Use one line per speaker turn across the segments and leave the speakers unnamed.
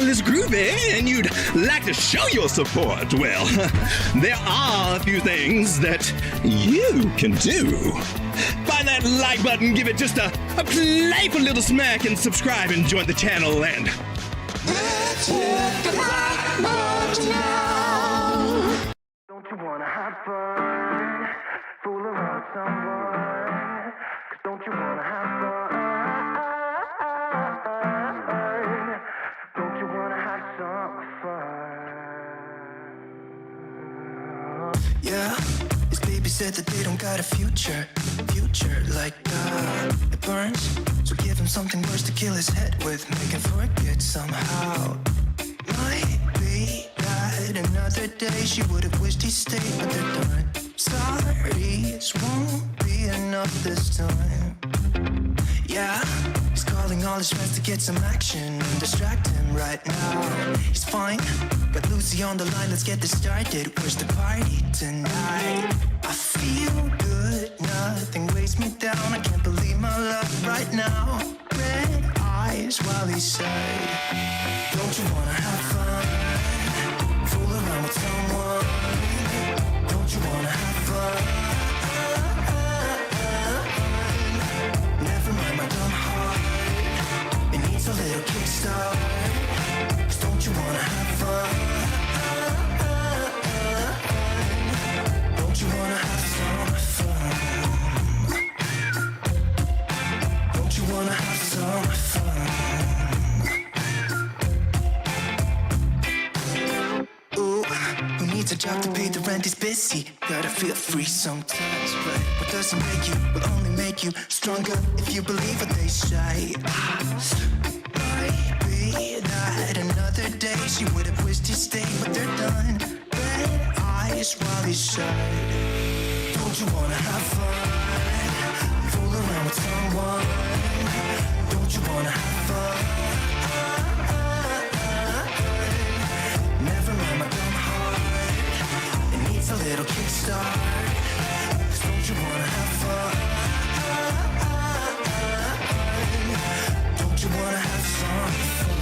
is groovy and you'd like to show your support, well, there are a few things that you can do. Find that like button, give it just a playful little smack, and subscribe and join the channel, and
let's hit the like button now.
Don't you wanna have fun? Fool around with someone? 'Cause don't you wanna have fun? Don't you wanna have some fun?
Yeah, his baby said that they don't got a future like it burns. So give him something worse to kill his head with, make him forget somehow. Might be that another day she would have wished he stayed, but they're done. Sorry's won't be enough this time. Yeah, he's calling all his friends to get some action and distract him right now. He's fine, got Lucy on the line, let's get this started. Where's the party tonight? I feel good, nothing weighs me down. I can't believe my luck right now. Red eyes while he said, don't you wanna have fun? Fool around with someone? Don't you wanna have fun? Never mind my dumb heart, it needs a little kickstart. 'Cause don't you wanna have fun? Don't you wanna have some fun? Don't you wanna have some fun? Ooh, who needs a job to pay the rent? He's busy. Gotta feel free sometimes, right? What doesn't make you will only make you stronger if you believe what they say. Might be that another day she would have wished he stayed, but they're done. Red eyes while he said, don't you wanna have fun? Fool around with someone? Don't you wanna have fun? Never mind my dumb heart, it needs a little kickstart. 'Cause don't you wanna have fun? Don't you wanna have some fun?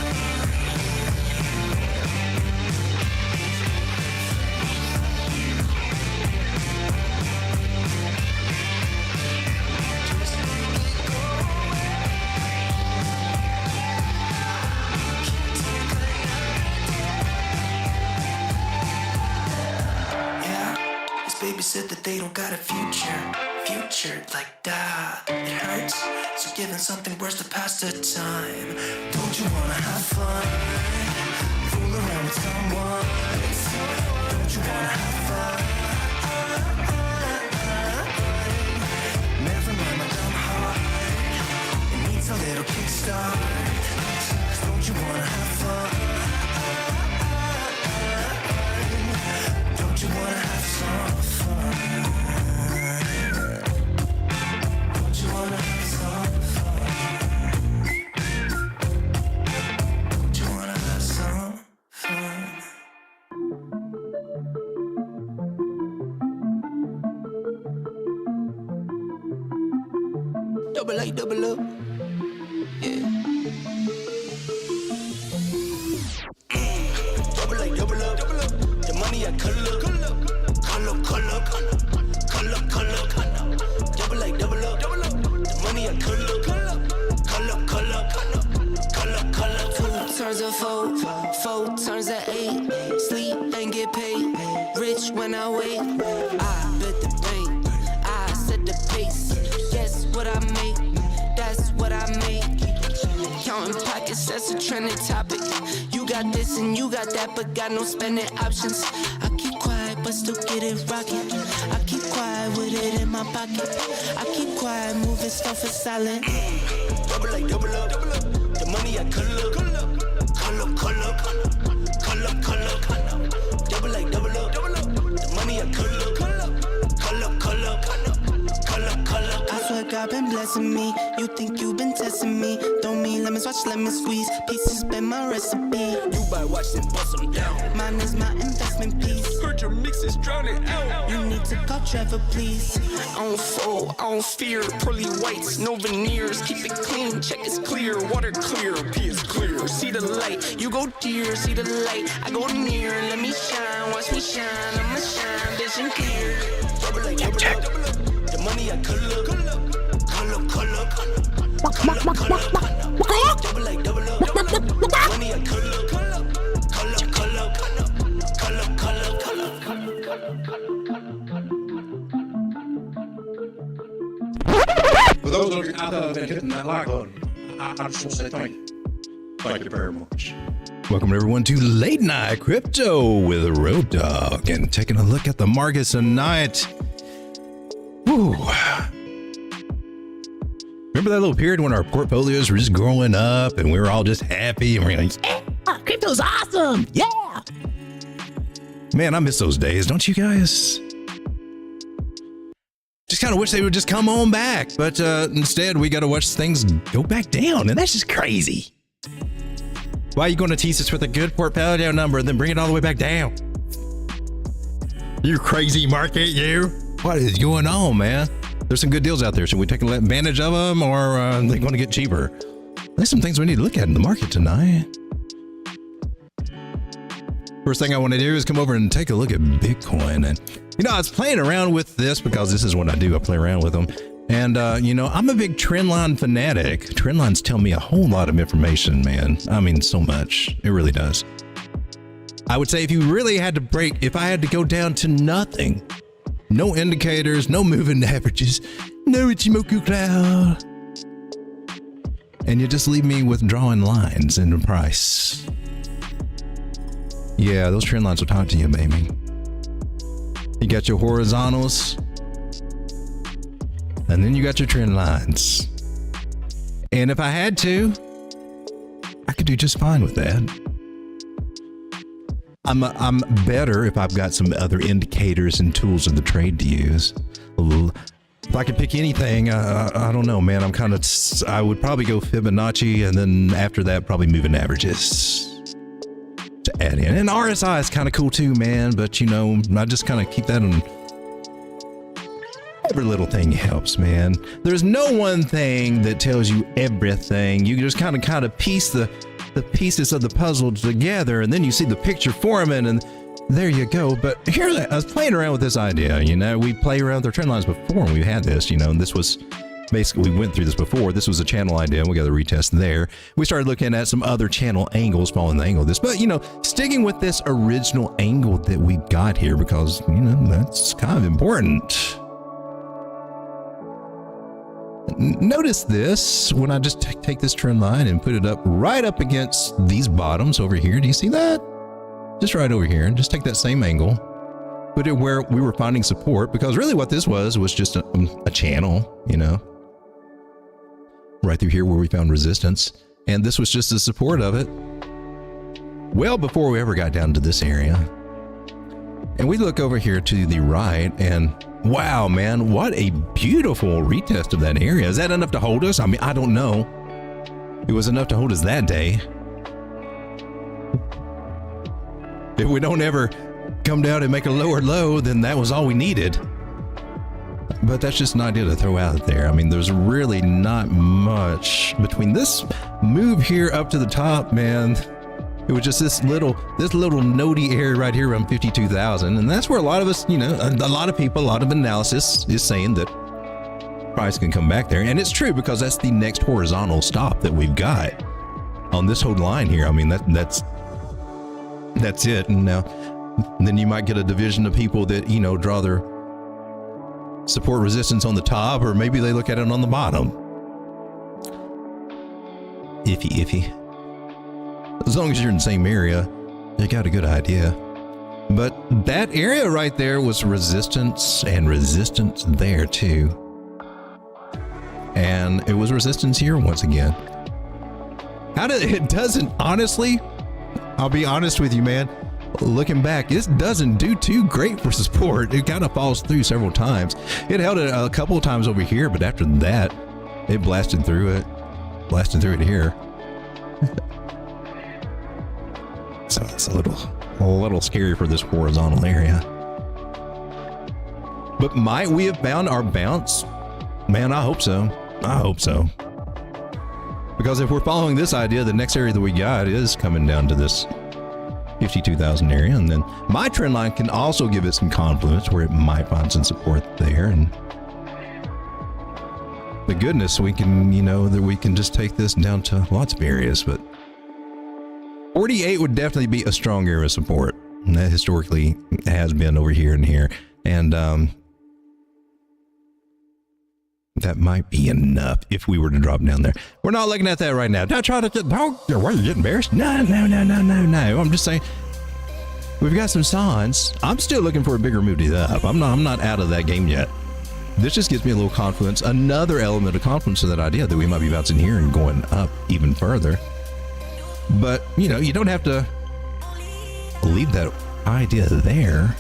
Baby said that they don't got a future like that. It hurts, so give him something worse to pass the time. Don't you wanna have fun? Fool around with someone? Don't you wanna have fun? Never mind my dumb heart, it needs a little kickstart. 'Cause don't you wanna have fun? Don't you wanna have some fun? Don't you wanna have some fun? Don't you wanna have some fun? Double A, double up, yeah. Double A, double up, the money I color. Double like, double up, the money I color.
2 turns of 4 turns of 8. Sleep and get paid. Rich when I wait. I bet the bank. I set the pace. Guess what I make? That's what I make. Counting pockets, that's a trending topic. You got this and you got that, but got no spending options. I keep quiet, but still get it rocking. I keep quiet with it in my pocket. I keep quiet, moving stuff is silent.
Double like, double up, the money I color. Double like, double up, the money I color.
I swear God been blessing me. You think you been testing me? Don't mean lemons, watch lemons squeeze. Pieces been my recipe. You buy watch and bust them down. Mine is my investment piece. Heard your mix is drowning out. You need to call Trevor, please. I don't fold, I don't fear. Pearly whites, no veneers. Keep it clean, check it's clear. Water clear, P is clear. See the light, you go dear. See the light, I go near. Let me shine, watch me shine. I'ma shine, vision clear. Double up, double up. The money I color up. Double like double up. Money I color up.
For those of you out there that are hitting that like button, I just want to say thank you. Thank you very much. Welcome everyone to Late Night Crypto with Road Dog, and taking a look at the markets tonight. Woo. Remember that little period when our portfolios were just growing up and we were all just happy and we're like, yeah, crypto's awesome. Yeah. Man, I miss those days, don't you guys? Just kind of wish they would just come on back, but instead we got to watch things go back down, and that's just crazy. Why are you going to tease us with a good portfolio number and then bring it all the way back down? You crazy market, you. What is going on, man? There's some good deals out there. Should we take advantage of them, or are they going to get cheaper? There's some things we need to look at in the market tonight. First thing I want to do is come over and take a look at Bitcoin. And, you know, I was playing around with this because this is what I do. I play around with them. And, you know, I'm a big Trendline fanatic. Trendlines tell me a whole lot of information, man. I mean, so much. It really does. I would say if you really had to break, if I had to go down to nothing, no indicators, no moving averages, no Ichimoku cloud, and you just leave me with drawing lines in the price. Yeah, those trend lines will talk to you, baby. You got your horizontals, and then you got your trend lines. And if I had to, I could do just fine with that. I'm better if I've got some other indicators and tools of the trade to use. If I could pick anything, I don't know, man. I would probably go Fibonacci, and then after that, probably moving averages to add in. And RSI is kind of cool too, man. But you know, I just kind of keep that on. Every little thing helps, man. There's no one thing that tells you everything. You just kind of piece the pieces of the puzzle together, and then you see the picture forming, and there you go. But here, I was playing around with this idea. You know, we play around with our trend lines before, and we had this, you know, and this was basically, we went through this before. This was a channel idea. We got to retest there. We started looking at some other channel angles, following the angle of this, but you know, sticking with this original angle that we got here, because you know, that's kind of important. Notice this when I just take this trend line and put it up right up against these bottoms over here. Do you see that? Just right over here, and just take that same angle, put it where we were finding support, because really what this was just a channel, you know, right through here where we found resistance, and this was just the support of it well before we ever got down to this area. And we look over here to the right, and wow, man, what a beautiful retest of that area. Is that enough to hold us? I mean, I don't know. It was enough to hold us that day. If we don't ever come down and make a lower low, then that was all we needed. But that's just an idea to throw out there. I mean, there's really not much between this move here up to the top, man. It was just this little nodey area right here around 52,000, and that's where a lot of us, you know, a lot of people, a lot of analysis is saying that price can come back there, and it's true, because that's the next horizontal stop that we've got on this whole line here. I mean, that's it. And now, then you might get a division of people that, you know, draw their support resistance on the top, or maybe they look at it on the bottom. Iffy. As long as you're in the same area, you got a good idea. But that area right there was resistance, and resistance there too. And it was resistance here once again. It doesn't, honestly, I'll be honest with you, man. Looking back, this doesn't do too great for support. It kind of falls through several times. It held it a couple of times over here, but after that, it blasted through it here.
So it's a little scary for this horizontal area. But might we have found our bounce? Man, I hope so. I hope so. Because if we're following this idea, the next area that we got is coming down to this 52,000 area. And then my trend line can also give it some confluence where it might find some support there. And the goodness, we can, you know, that we can just take this down to lots of areas. But 48 would definitely be a strong area of support. And that historically has been over here and here. And that might be enough if we were to drop down there. We're not looking at that right now. Don't try to get, why are you getting embarrassed? No. I'm just saying, we've got some signs. I'm still looking for a bigger move to the up. I'm not out of that game yet. This just gives me a little confidence, another element of confidence to that idea that we might be bouncing here and going up even further. But, you know, you don't have to leave that idea there.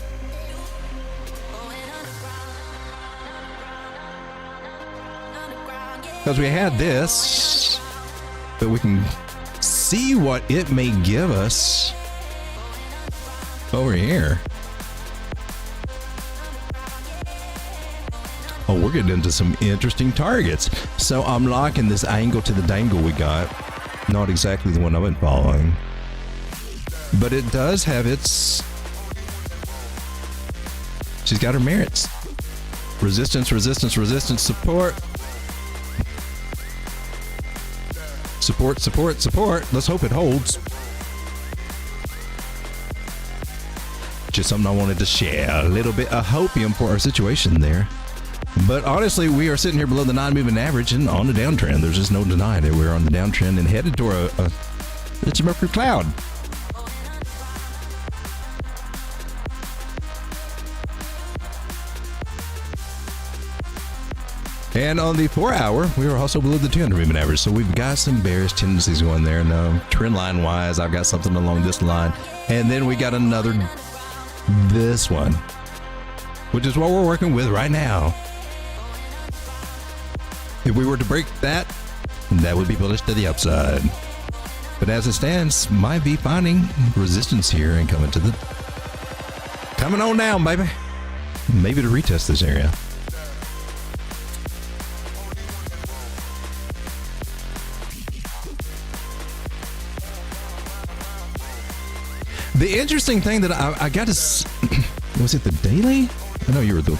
Because we had this, but we can see what it may give us over here. Oh, we're getting into some interesting targets. So I'm liking this angle to the dangle we got. Not exactly the one I've been following, but it does have its, she's got her merits. Resistance, support. Support. Let's hope it holds. Just something I wanted to share. A little bit of hopium for our situation there. But honestly, we are sitting here below the 9-moving average and on the downtrend. There's just no denying it. We're on the downtrend and headed toward it's a Mercury cloud. And on the 4-hour, we were also below the 200-moving average. So we've got some bearish tendencies going there. Now, trend line wise, I've got something along this line. And then we got another, this one, which is what we're working with right now. If we were to break that, that would be bullish to the upside. But as it stands, might be finding resistance here and coming on down, baby. Maybe to retest this area. The interesting thing that I got to, was it the daily? I know you were the,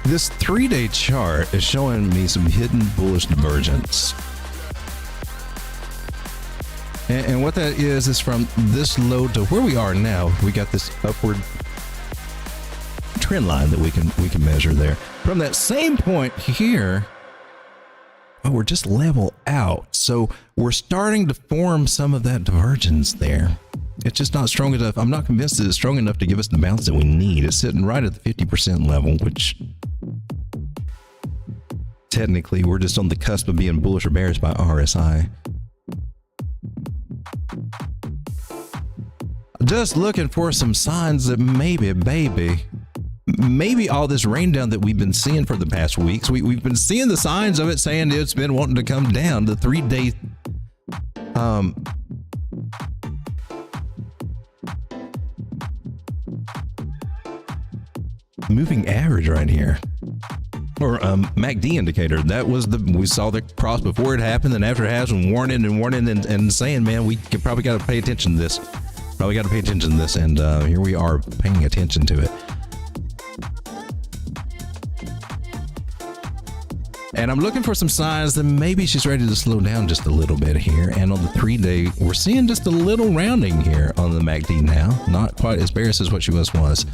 this 3-day chart is showing me some hidden bullish divergence. And what that is from this low to where we are now, we got this upward trend line that we can measure there. From that same point here, oh, we're just level out. So we're starting to form some of that divergence there. It's just not strong enough. I'm not convinced that it's strong enough to give us the bounce that we need. It's sitting right at the 50% level, which technically we're just on the cusp of being bullish or bearish by RSI. Just looking for some signs that maybe all this rain down that we've been seeing for the past weeks, we've been seeing the signs of it saying it's been wanting to come down. The 3-day moving average right here, or MACD indicator, that was we saw the cross before it happened, and after it happened, warning and saying, man, we probably got to pay attention to this. And here we are paying attention to it. And I'm looking for some signs that maybe she's ready to slow down just a little bit here. And on the 3-day, we're seeing just a little rounding here on the MACD now. Not quite as bearish as what she once was.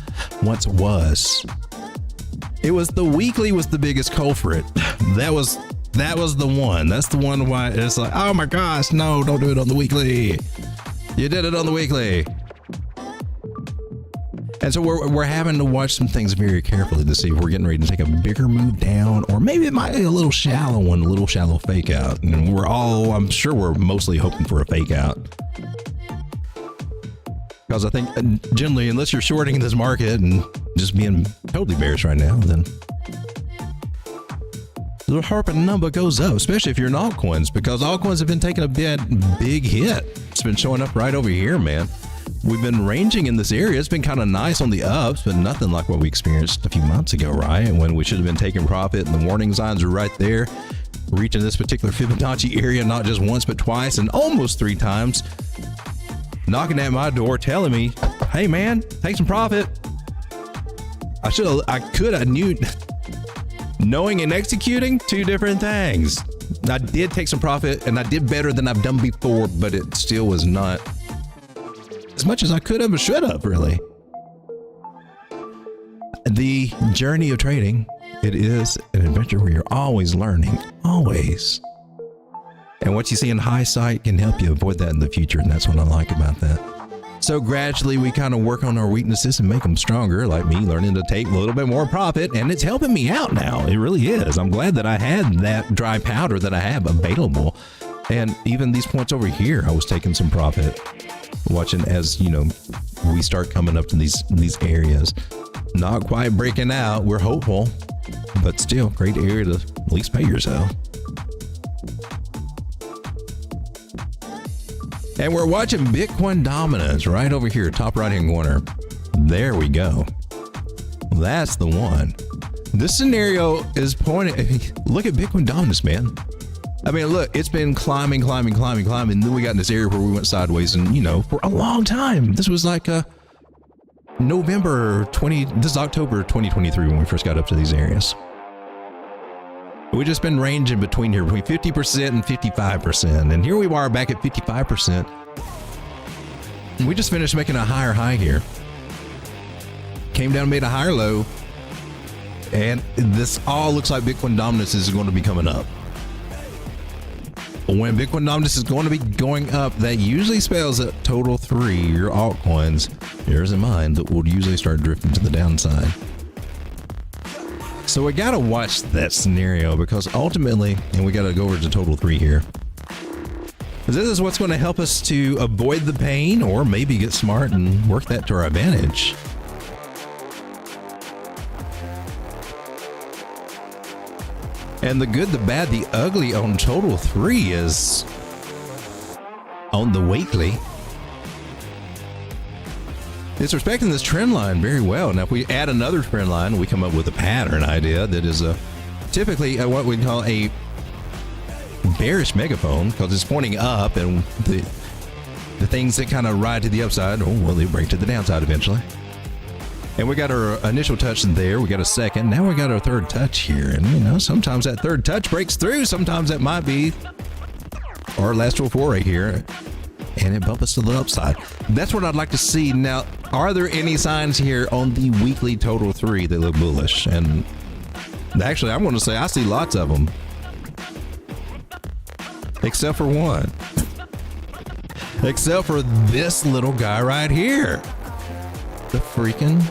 It was the weekly was the biggest culprit. That was the one. That's the one why it's like, oh my gosh, no, don't do it on the weekly. You did it on the weekly. And so we're having to watch some things very carefully to see if we're getting ready to take a bigger move down, or maybe it might be a little shallow one, a little shallow fake out. And I'm sure we're mostly hoping for a fake out. Because I think generally, unless you're shorting this market and just being totally bearish right now, then the harping number goes up, especially if you're in altcoins, because altcoins have been taking a big hit. It's been showing up right over here, man. We've been ranging in this area. It's been kind of nice on the ups, but nothing like what we experienced a few months ago, right? When we should have been taking profit and the warning signs are right there, reaching this particular Fibonacci area, not just once, but twice and almost 3 times, knocking at my door, telling me, hey man, take some profit. I knew, knowing and executing, 2 different things. I did take some profit and I did better than I've done before, but it still was not as much as I could have or should have, really. The journey of trading, it is an adventure where you're always learning, always. And what you see in hindsight can help you avoid that in the future, and that's what I like about that. So gradually we kind of work on our weaknesses and make them stronger, like me learning to take a little bit more profit, and it's helping me out now. It really is. I'm glad that I had that dry powder that I have available. And even these points over here, I was taking some profit, watching as, you know, we start coming up to these areas. Not quite breaking out, we're hopeful, but still great area to at least pay yourself. And we're watching Bitcoin dominance right over here, top right hand corner. There we go. That's the one. This scenario is pointing, look at Bitcoin dominance, man. I mean, look, it's been climbing. Then we got in this area where we went sideways, and, you know, for a long time. This was like this is October 2023 when we first got up to these areas. We've just been ranging between 50% and 55%. And here we are back at 55%. We just finished making a higher high here. Came down and made a higher low. And this all looks like Bitcoin dominance is going to be coming up. When Bitcoin dominance is going to be going up, that usually spells that total 3, your altcoins, yours and mine, that will usually start drifting to the downside. So we got to watch that scenario, because ultimately, and we got to go over to total 3 here. This is what's going to help us to avoid the pain, or maybe get smart and work that to our advantage. And the good, the bad, the ugly on total 3 is on the weekly. It's respecting this trend line very well. Now, if we add another trend line, we come up with a pattern idea that is typically what we call a bearish megaphone, because it's pointing up, and the things that kind of ride to the upside, they break to the downside eventually. And we got our initial touch there. We got a second. Now we got our third touch here. And, you know, sometimes that third touch breaks through. Sometimes that might be our last four right here. And it bumps us to the upside. That's what I'd like to see. Now, are there any signs here on the weekly total 3 that look bullish? And actually, I'm going to say I see lots of them. Except for one. Except for this little guy right here. The freaking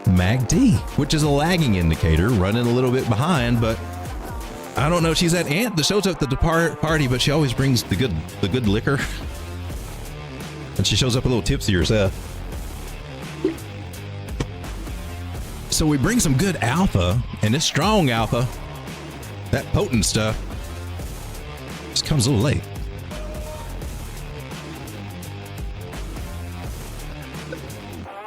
MACD, which is a lagging indicator, running a little bit behind, but I don't know. She's that aunt that shows up at the party, but she always brings the good liquor. And she shows up a little tipsy herself. So we bring some good alpha, and it's strong alpha. That potent stuff just comes a little late.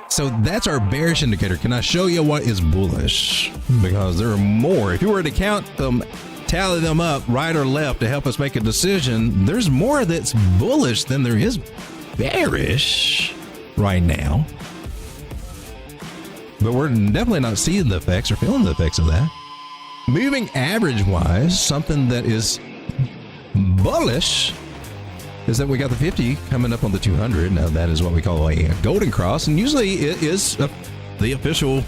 So that's our bearish indicator. Can I show you what is bullish? Because there are more. If you were to count them, tally them up right or left to help us make a decision, there's more that's bullish than there is bearish right now. But we're definitely not seeing the effects or feeling the effects of that. Moving average wise, something that is bullish is that we got the 50 coming up on the 200. Now that is what we call a golden cross, and usually it is the official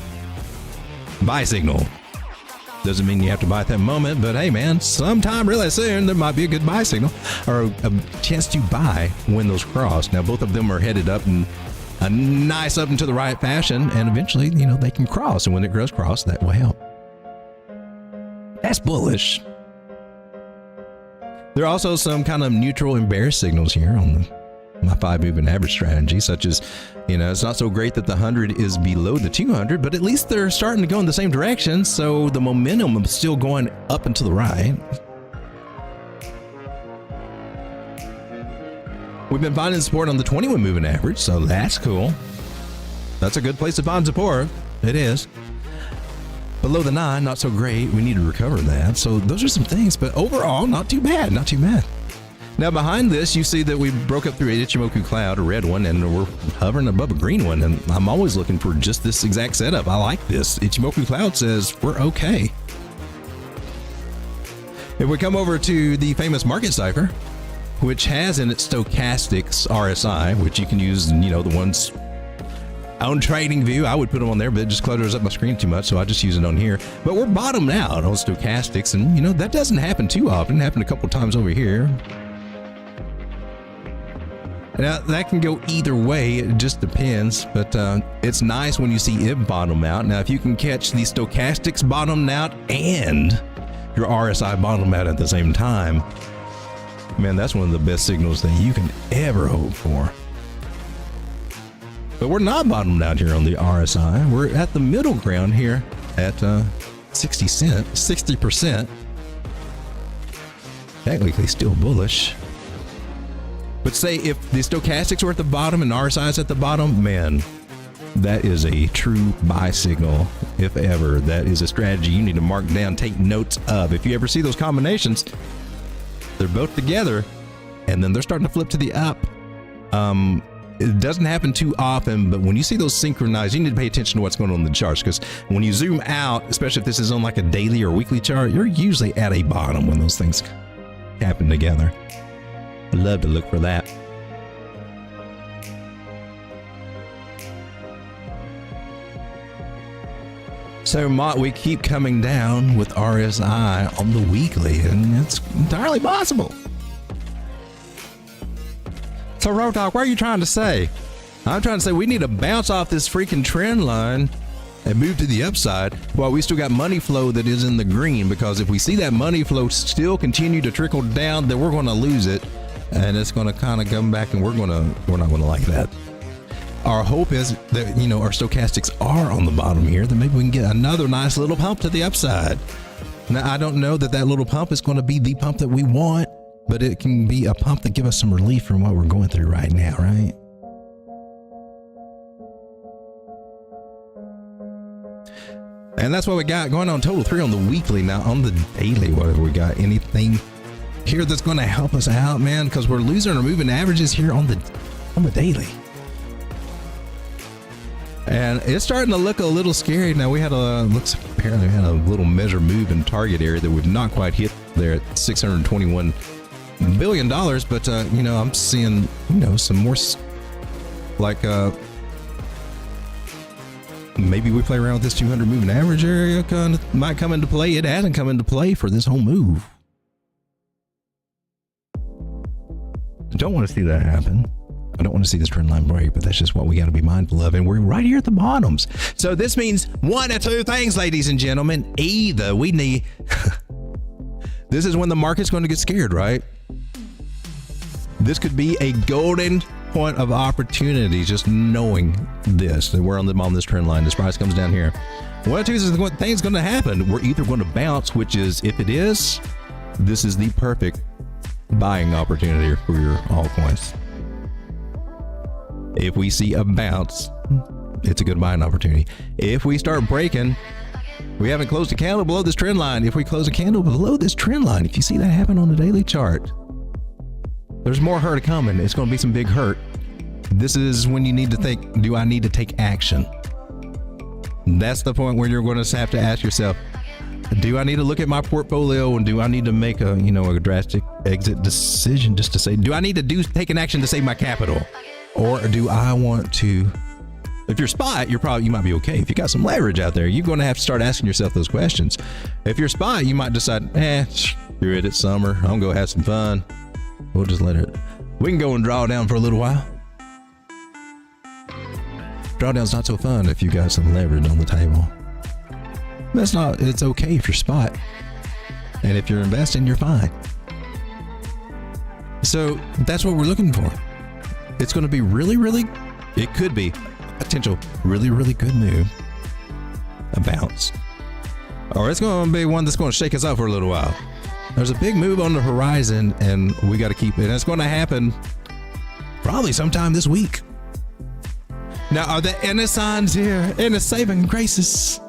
buy signal. Doesn't mean you have to buy at that moment, but hey man, sometime really soon there might be a good buy signal or a chance to buy when those cross. Now both of them are headed up in a nice up into the right fashion, and eventually, you know, they can cross, and when it does cross, that will help. That's bullish. There are also some kind of neutral and bearish signals here on my 5 moving average strategy, such as, it's not so great that the 100 is below the 200, but at least they're starting to go in the same direction. So the momentum is still going up and to the right. We've been finding support on the 21 moving average, so that's cool. That's a good place to find support. It is. Below the 9, not so great. We need to recover that. So those are some things, but overall, not too bad. Not too bad. Now behind this, you see that we broke up through an Ichimoku cloud, a red one, and we're hovering above a green one. And I'm always looking for just this exact setup. I like this. Ichimoku cloud says we're okay. If we come over to the famous market cipher, which has in its stochastics RSI, which you can use, the ones on TradingView, I would put them on there, but it just clutters up my screen too much, so I just use it on here. But we're bottomed out on stochastics, and that doesn't happen too often. It happened a couple times over here. Now, that can go either way. It just depends, but it's nice when you see it bottom out. Now, if you can catch the stochastics bottom out and your RSI bottom out at the same time, man, that's one of the best signals that you can ever hope for. But we're not bottomed out here on the RSI. We're at the middle ground here at 60%. Technically still bullish. But say if the stochastics were at the bottom and RSI is at the bottom, man, that is a true buy signal, if ever. That is a strategy you need to mark down, take notes of. If you ever see those combinations, they're both together, and then they're starting to flip to the up. It doesn't happen too often, but when you see those synchronized, you need to pay attention to what's going on in the charts, because when you zoom out, especially if this is on like a daily or weekly chart, you're usually at a bottom when those things happen together. I love to look for that. So we keep coming down with RSI on the weekly, and it's entirely possible. So Road Dogg, what are you trying to say? I'm trying to say we need to bounce off this freaking trend line and move to the upside while we still got money flow that is in the green, because if we see that money flow still continue to trickle down, then we're going to lose it, and it's going to kind of come back, and we're not going to like that. Our hope is that, our stochastics are on the bottom here, then maybe we can get another nice little pump to the upside. Now, I don't know that little pump is going to be the pump that we want, but it can be a pump that gives us some relief from what we're going through right now, right? And that's what we got going on total 3 on the weekly. Now on the daily, what have we got? Anything here that's going to help us out, man? Because we're losing our moving averages here on the daily. And it's starting to look a little scary. Now we had apparently had a little measure move in target area that we've not quite hit there at $621 billion. But I'm seeing some more like maybe we play around with this 200 moving average area might come into play. It hasn't come into play for this whole move. I don't want to see that happen. I don't want to see this trend line break, but that's just what we got to be mindful of. And we're right here at the bottoms. So this means one of two things, ladies and gentlemen. Either we need, this is when the market's going to get scared, right? This could be a golden point of opportunity, just knowing this, that we're on this trend line. This price comes down here. One of two things going to happen. We're either going to bounce, which is, if it is, this is the perfect buying opportunity for your altcoins. If we see a bounce, it's a good buying opportunity. If we start breaking, we haven't closed a candle below this trend line. If we close a candle below this trend line, if you see that happen on the daily chart, there's more hurt coming. It's going to be some big hurt. This is when you need to think, do I need to take action? That's the point where you're going to have to ask yourself, do I need to look at my portfolio, and do I need to make a drastic exit decision just to say, do I need to take an action to save my capital? Or do I want to, if you're spot, you might be okay. If you got some leverage out there, you're going to have to start asking yourself those questions. If you're spot, you might decide, screw it, it's summer, I'm going to go have some fun. We'll just we can go and draw down for a little while. Drawdown's not so fun if you got some leverage on the table. It's okay if you're spot. And if you're investing, you're fine. So that's what we're looking for. it's going to be really, really, it could be a potential really, really good move, a bounce. Or it's going to be one that's going to shake us up for a little while. There's a big move on the horizon, and we got to keep it. And it's going to happen probably sometime this week. Now, are there any signs here? Any saving graces?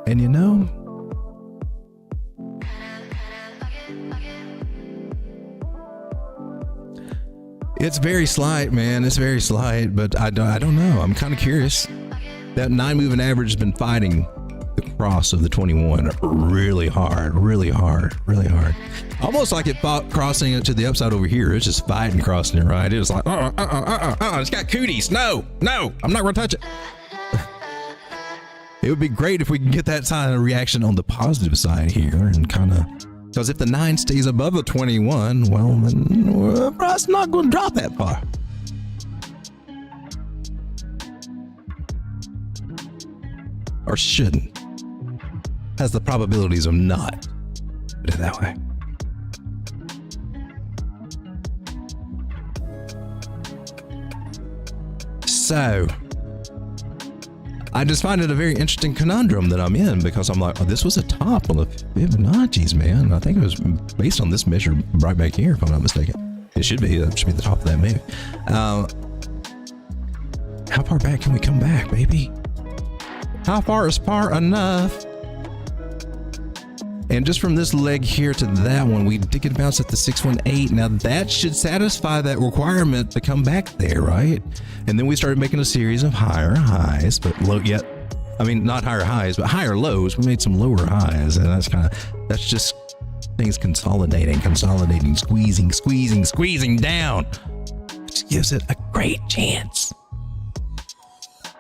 And you know, it's very slight, man. It's very slight, but I don't know. I'm kind of curious. That 9 moving average has been fighting the cross of the 21 really hard. Almost like it fought crossing it to the upside over here. It's just fighting crossing it, right? It was like, it's got cooties. No, I'm not going to touch it. It would be great if we can get that sign of reaction on the positive side here and kind of, because if the 9 stays above the 21, well, then it's not going to drop that far. Or shouldn't. Has the probabilities of not. Put it that way. So, I just find it a very interesting conundrum that I'm in, because I'm like, oh, this was a top on the Fibonacci's, man. I think it was based on this measure right back here, if I'm not mistaken. It should be. That should be the top of that move. How far back can we come back, baby? How far is far enough? And just from this leg here to that one, we did get bounced at the 618. Now that should satisfy that requirement to come back there, right? And then we started making a series of higher highs, but low yet. I mean, not higher highs, but higher lows. We made some lower highs, and that's just things consolidating, squeezing down. Which gives it a great chance.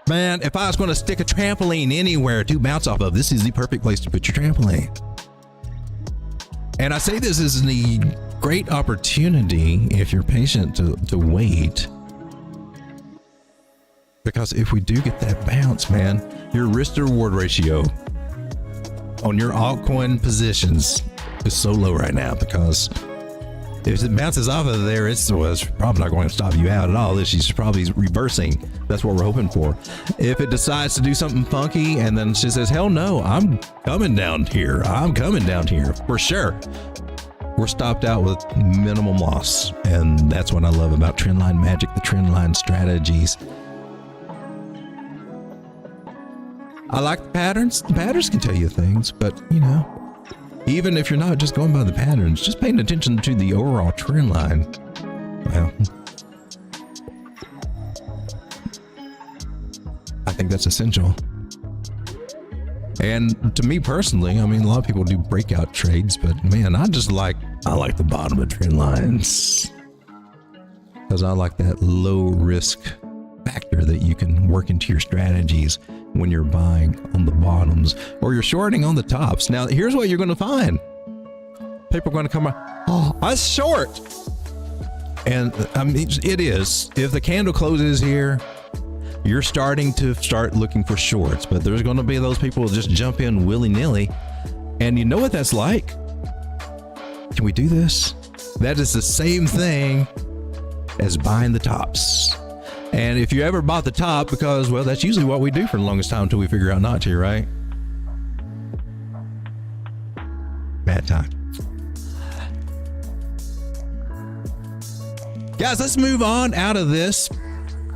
Man, if I was going to stick a trampoline anywhere to bounce off of, this is the perfect place to put your trampoline. And I say this is the great opportunity, if you're patient, to wait. Because if we do get that bounce, man, your risk to reward ratio on your altcoin positions is so low right now, because if it bounces off of there, it's probably not going to stop you out at all. She's probably reversing. That's what we're hoping for. If it decides to do something funky and then she says, hell no, I'm coming down here for sure, we're stopped out with minimum loss. And that's what I love about Trendline Magic, the Trendline strategies. I like the patterns. The patterns can tell you things, but you know, even if you're not just going by the patterns, just paying attention to the overall trend line, well, I think that's essential. And to me personally, I mean, a lot of people do breakout trades, but man, I like the bottom of trend lines, because I like that low risk factor that you can work into your strategies when you're buying on the bottoms or you're shorting on the tops. Now, here's what you're going to find. People are going to come out, oh, I short. And I mean, it is. If the candle closes here, you're starting to looking for shorts, but there's going to be those people who just jump in willy-nilly. And you know what that's like? Can we do this? That is the same thing as buying the tops. And if you ever bought the top, because, well, that's usually what we do for the longest time until we figure out not to, right? Bad time. Guys, let's move on out of this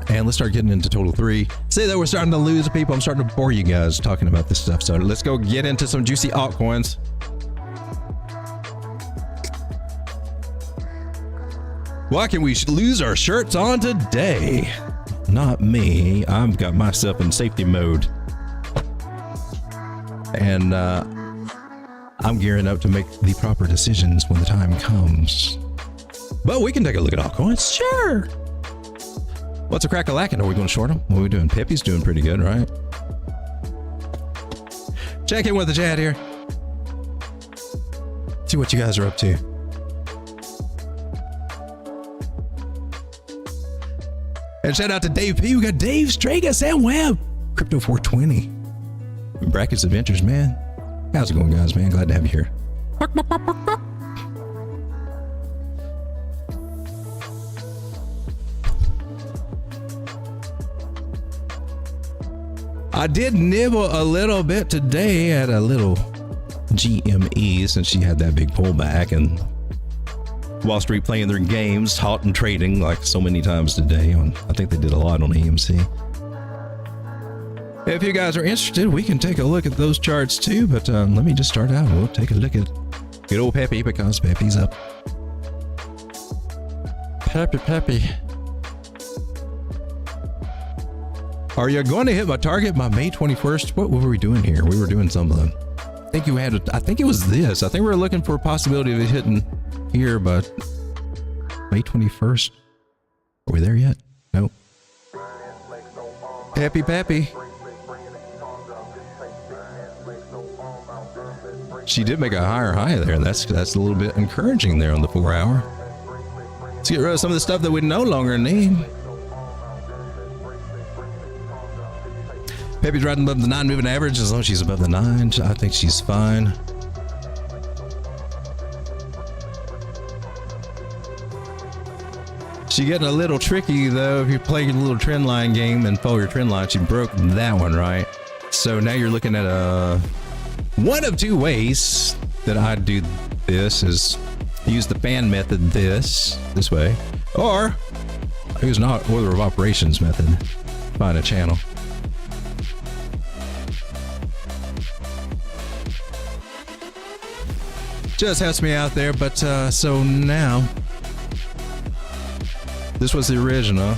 and let's start getting into total 3. Say that we're starting to lose people. I'm starting to bore you guys talking about this stuff. So let's go get into some juicy altcoins. What can we lose our shirts on today? Not me. I've got myself in safety mode. And I'm gearing up to make the proper decisions when the time comes. But we can take a look at altcoins. Sure. What's a crack-a-lackin'? Are we going to short them? What are we doing? Pepe's doing pretty good, right? Check in with the chat here. See what you guys are up to. And shout out to Dave P. We got Dave Strega, Sam Webb, Crypto 420, Brackets Adventures, man. How's it going, guys, man? Glad to have you here. I did nibble a little bit today at a little GME since she had that big pullback, and Wall Street playing their games, hot and trading like so many times today. I think they did a lot on AMC. If you guys are interested, we can take a look at those charts too, but let me just start out. We'll take a look at good old Peppy, because Peppy's up. Peppy. Are you going to hit my target by May 21st? What were we doing here? We were doing something. I think it was this. I think we were looking for a possibility of it hitting here, but May 21st. Are we there yet? Nope. Peppy. She did make a higher high there. That's a little bit encouraging there on the 4 hour. Let's get rid of some of the stuff that we no longer need. Peppy's riding above the 9 moving average. As long as she's above the 9, I think she's fine. She getting a little tricky though. If you're playing a little trend line game and follow your trend line, she broke that one, right? So now you're looking at one of two ways that I'd do this is use the fan method this way, or use an order of operations method. Find a channel. Just helps me out there, but so now this was the original.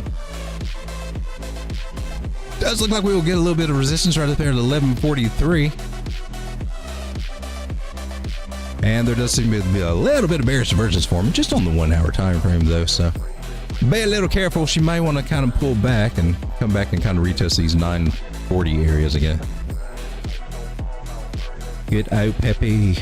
Does look like we will get a little bit of resistance right up there at 1143. And there does seem to be a little bit of bearish divergence forming just on the 1 hour time frame though, so be a little careful. She may want to kind of pull back and come back and kind of retest these 940 areas again. Get out, Peppy.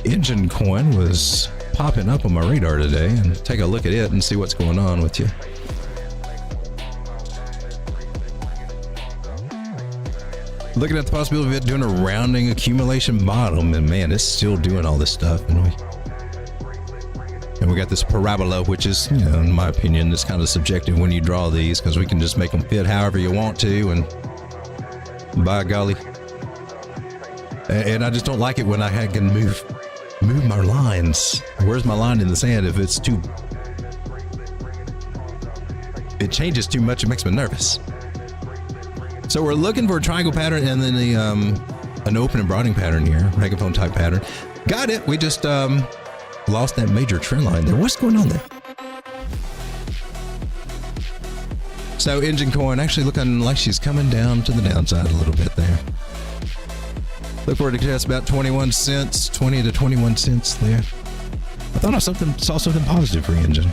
Engine coin was popping up on my radar today, and take a look at it and see what's going on with you. Looking at the possibility of it doing a rounding accumulation bottom, and man, it's still doing all this stuff. And we got this parabola, which is, you know, in my opinion, it's kind of subjective when you draw these, because we can just make them fit however you want to, and by golly. And I just don't like it when I can move my lines. Where's my line in the sand? If it's too, it changes too much, it makes me nervous. So we're looking for a triangle pattern and then an open and broadening pattern here, megaphone type pattern. Got it. We just lost that major trend line there. What's going on there? So engine coin actually looking like she's coming down to the downside a little bit there. Look forward to just about 21 cents, 20 to 21 cents there. I thought I saw something positive for engine.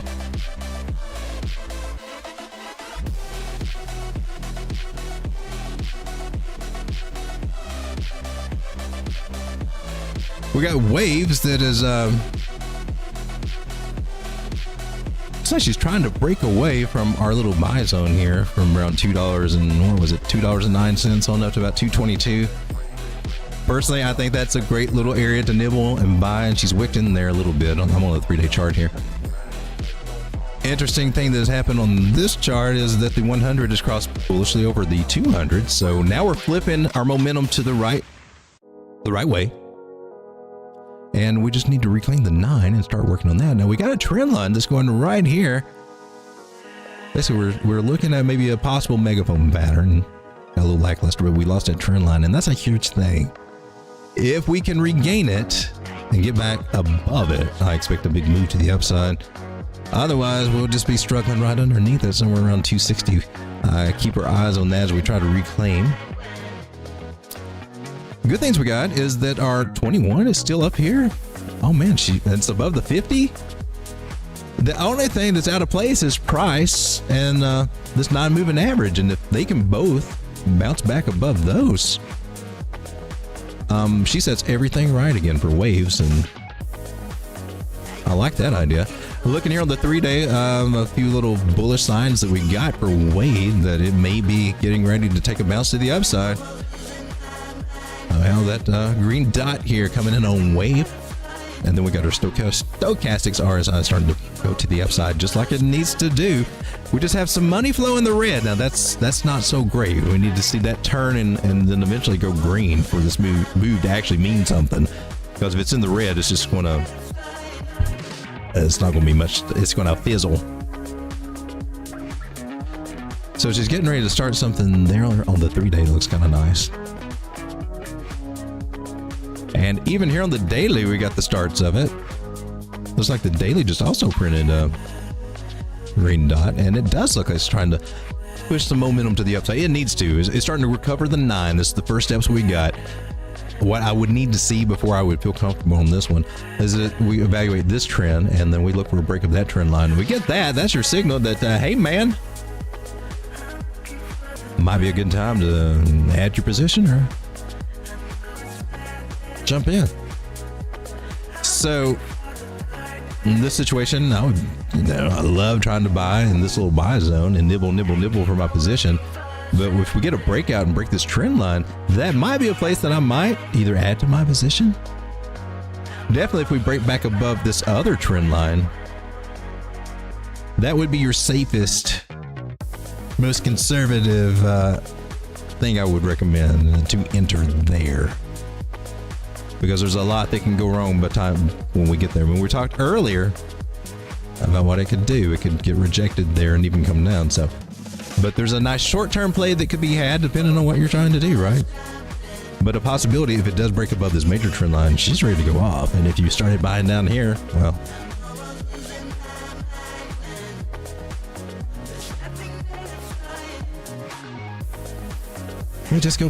We got waves that is looks like she's trying to break away from our little buy zone here from around $2 and what was it, $2.09 on up to about $2.22. Personally, I think that's a great little area to nibble and buy, and she's wicked in there a little bit. I'm on the 3-day chart here. Interesting thing that has happened on this chart is that the 100 has crossed bullishly over the 200. So now we're flipping our momentum to the right way. And we just need to reclaim the 9 and start working on that. Now we got a trend line that's going right here. Basically, we're looking at maybe a possible megaphone pattern. Got a little lackluster, but we lost that trend line, and that's a huge thing. If we can regain it and get back above it, I expect a big move to the upside. Otherwise, we'll just be struggling right underneath it, somewhere around 260. Keep our eyes on that as we try to reclaim. Good things we got is that our 21 is still up here. Oh man, it's above the 50. The only thing that's out of place is price and this non-moving average, and if they can both bounce back above those, she sets everything right again for waves, and I like that idea. Looking here on the 3-day, a few little bullish signs that we got for wave that it may be getting ready to take a bounce to the upside. Well, that green dot here coming in on wave. And then we got our stochastics RSI starting to go to the upside just like it needs to do. We just have some money flow in the red. Now that's not so great. We need to see that turn and then eventually go green for this move to actually mean something. Because if it's in the red, it's just going to, it's not going to be much, it's going to fizzle. So she's getting ready to start something there on the 3-day. Looks kind of nice. And even here on the daily, we got the starts of it. Looks like the daily just also printed a green dot. And it does look like it's trying to push some momentum to the upside. It needs to. It's starting to recover the 9. This is the first steps we got. What I would need to see before I would feel comfortable on this one is that we evaluate this trend and then we look for a break of that trend line. We get that. That's your signal that, hey, man, might be a good time to add your position or jump in. So in this situation, I love trying to buy in this little buy zone and nibble for my position. But if we get a breakout and break this trend line, that might be a place that I might either add to my position. Definitely if we break back above this other trend line, that would be your safest, most conservative thing I would recommend to enter there. Because there's a lot that can go wrong by the time when we get there. When we talked earlier about what it could do, it could get rejected there and even come down. So, but there's a nice short-term play that could be had depending on what you're trying to do, right? But a possibility, if it does break above this major trend line, she's ready to go off. And if you started buying down here, well, we just go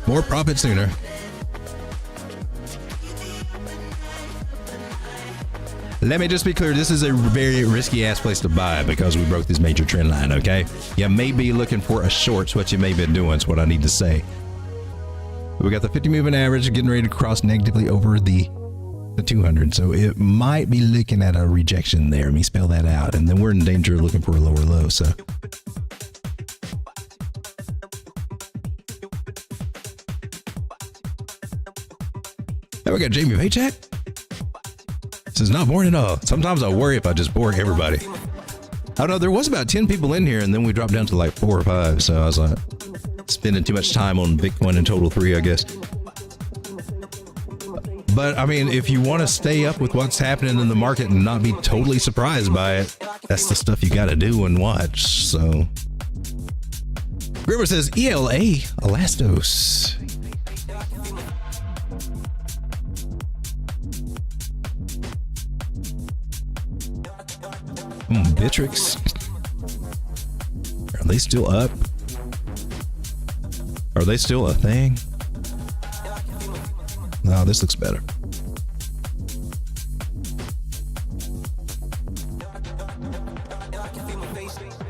more profit sooner. Let me just be clear, this is a very risky ass place to buy because we broke this major trend line, okay? You may be looking for a short's what you may be doing, is what I need to say. We got the 50 moving average getting ready to cross negatively over the 200, so it might be looking at a rejection there. Let me spell that out, and then we're in danger of looking for a lower low, so. Hey, we got Jamie Paycheck. This is not boring at all. Sometimes I worry if I just bore everybody. Oh no, there was about 10 people in here and then we dropped down to like 4 or 5. So I was like spending too much time on Bitcoin in total 3, I guess. But I mean, if you want to stay up with what's happening in the market and not be totally surprised by it, that's the stuff you got to do and watch. So Grimmer says ELA Elastos. Bitrix. Are they still up? Are they still a thing? No, this looks better.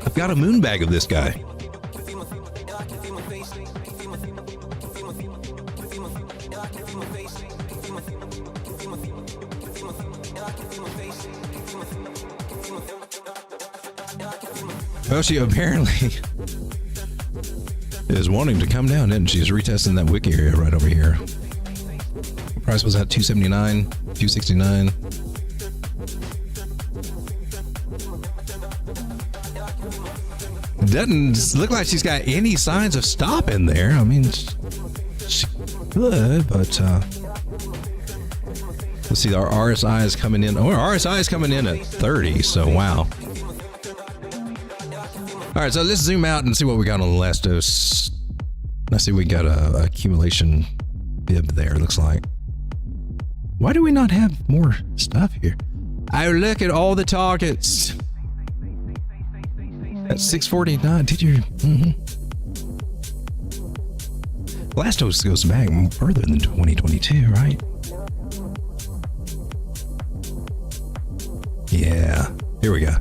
I've got a moon bag of this guy. Well, she apparently is wanting to come down, isn't she? She's retesting that wick area right over here. The price was at 279, 269. Doesn't look like she's got any signs of stopping there. I mean, she could, but let's see. Our RSI is coming in. Oh, our RSI is coming in at 30. So wow. All right, so let's zoom out and see what we got on the last dose. I see we got a accumulation bib there, looks like. Why do we not have more stuff here? I look at all the targets. At 649, did you? Last dose goes back further than 2022, right? Yeah, here we go.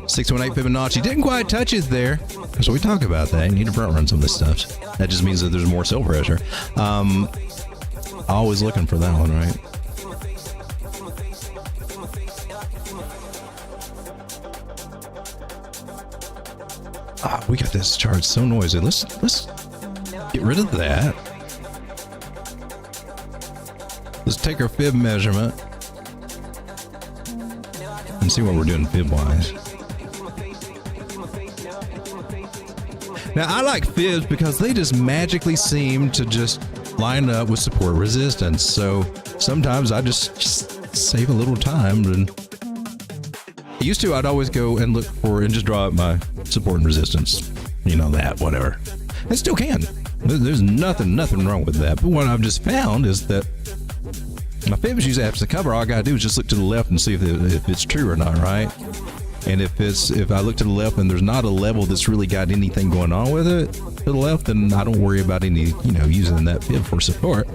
618 Fibonacci didn't quite touch it there, so we talk about that. You need to front run some of this stuff. That just means that there's more sell pressure. Always looking for that one, right? Ah, we got this chart so noisy. Let's get rid of that. Let's take our fib measurement and see what we're doing fib wise. Now I like fibs because they just magically seem to just line up with support resistance. So sometimes I just save a little time. And used to, I'd always go and look for and just draw up my support and resistance. You know, that, whatever. I still can. There's nothing wrong with that. But what I've just found is that my fibs usually have to cover. All I gotta do is just look to the left and see if it's true or not, right? And if I look to the left and there's not a level that's really got anything going on with it to the left, then I don't worry about any, using that fib for support.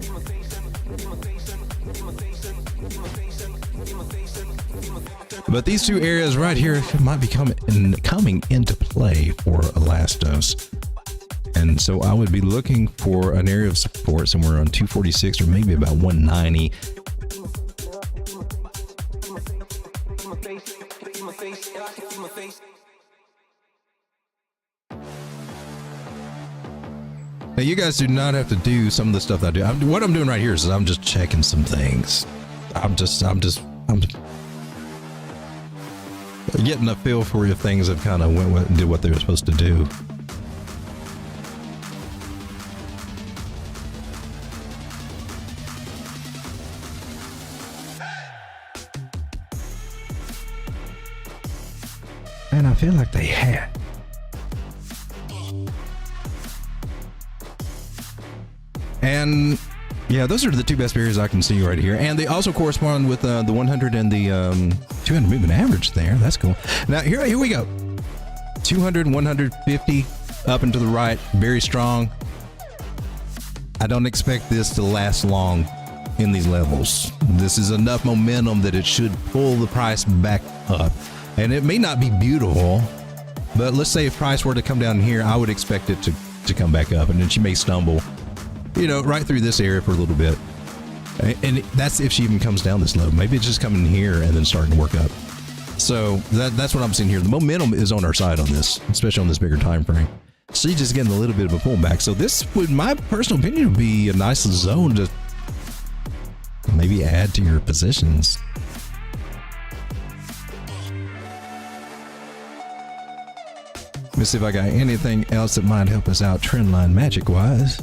But these two areas right here might be coming into play for Elastos. And so I would be looking for an area of support somewhere on 246 or maybe about 190. Now you guys do not have to do some of the stuff that I do. What I'm doing right here is I'm just checking some things. I'm getting a feel for if things have kind of went and did what they were supposed to do. And I feel like they had. And yeah, those are the two best areas I can see right here. And they also correspond with the 100 and the 200 moving average there. That's cool. Now here we go. 200, 150 up and to the right. Very strong. I don't expect this to last long in these levels. This is enough momentum that it should pull the price back up. And it may not be beautiful, but let's say if price were to come down here, I would expect it to come back up, and then she may stumble, right through this area for a little bit. And that's if she even comes down this low. Maybe it's just coming here and then starting to work up. So that's what I'm seeing here. The momentum is on our side on this, especially on this bigger time frame. She's just getting a little bit of a pullback. So this would, my personal opinion, would be a nice zone to maybe add to your positions. Let me see if I got anything else that might help us out trendline magic wise.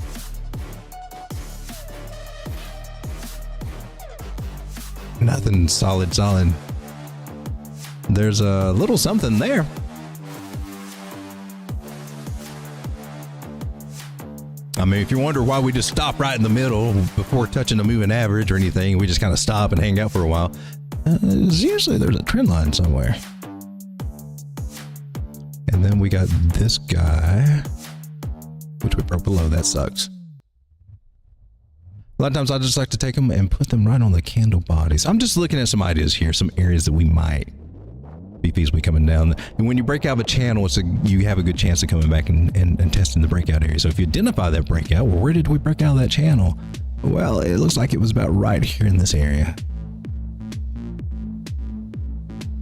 Nothing solid. There's a little something there. I mean, if you wonder why we just stop right in the middle before touching the moving average or anything, we just kind of stop and hang out for a while. Usually there's a trend line somewhere. And then we got this guy, which we broke below. That sucks. A lot of times I just like to take them and put them right on the candle bodies. I'm just looking at some ideas here, some areas that we might be feasibly coming down. And when you break out of a channel, you have a good chance of coming back and testing the breakout area. So if you identify that breakout, well, where did we break out of that channel? Well, it looks like it was about right here in this area.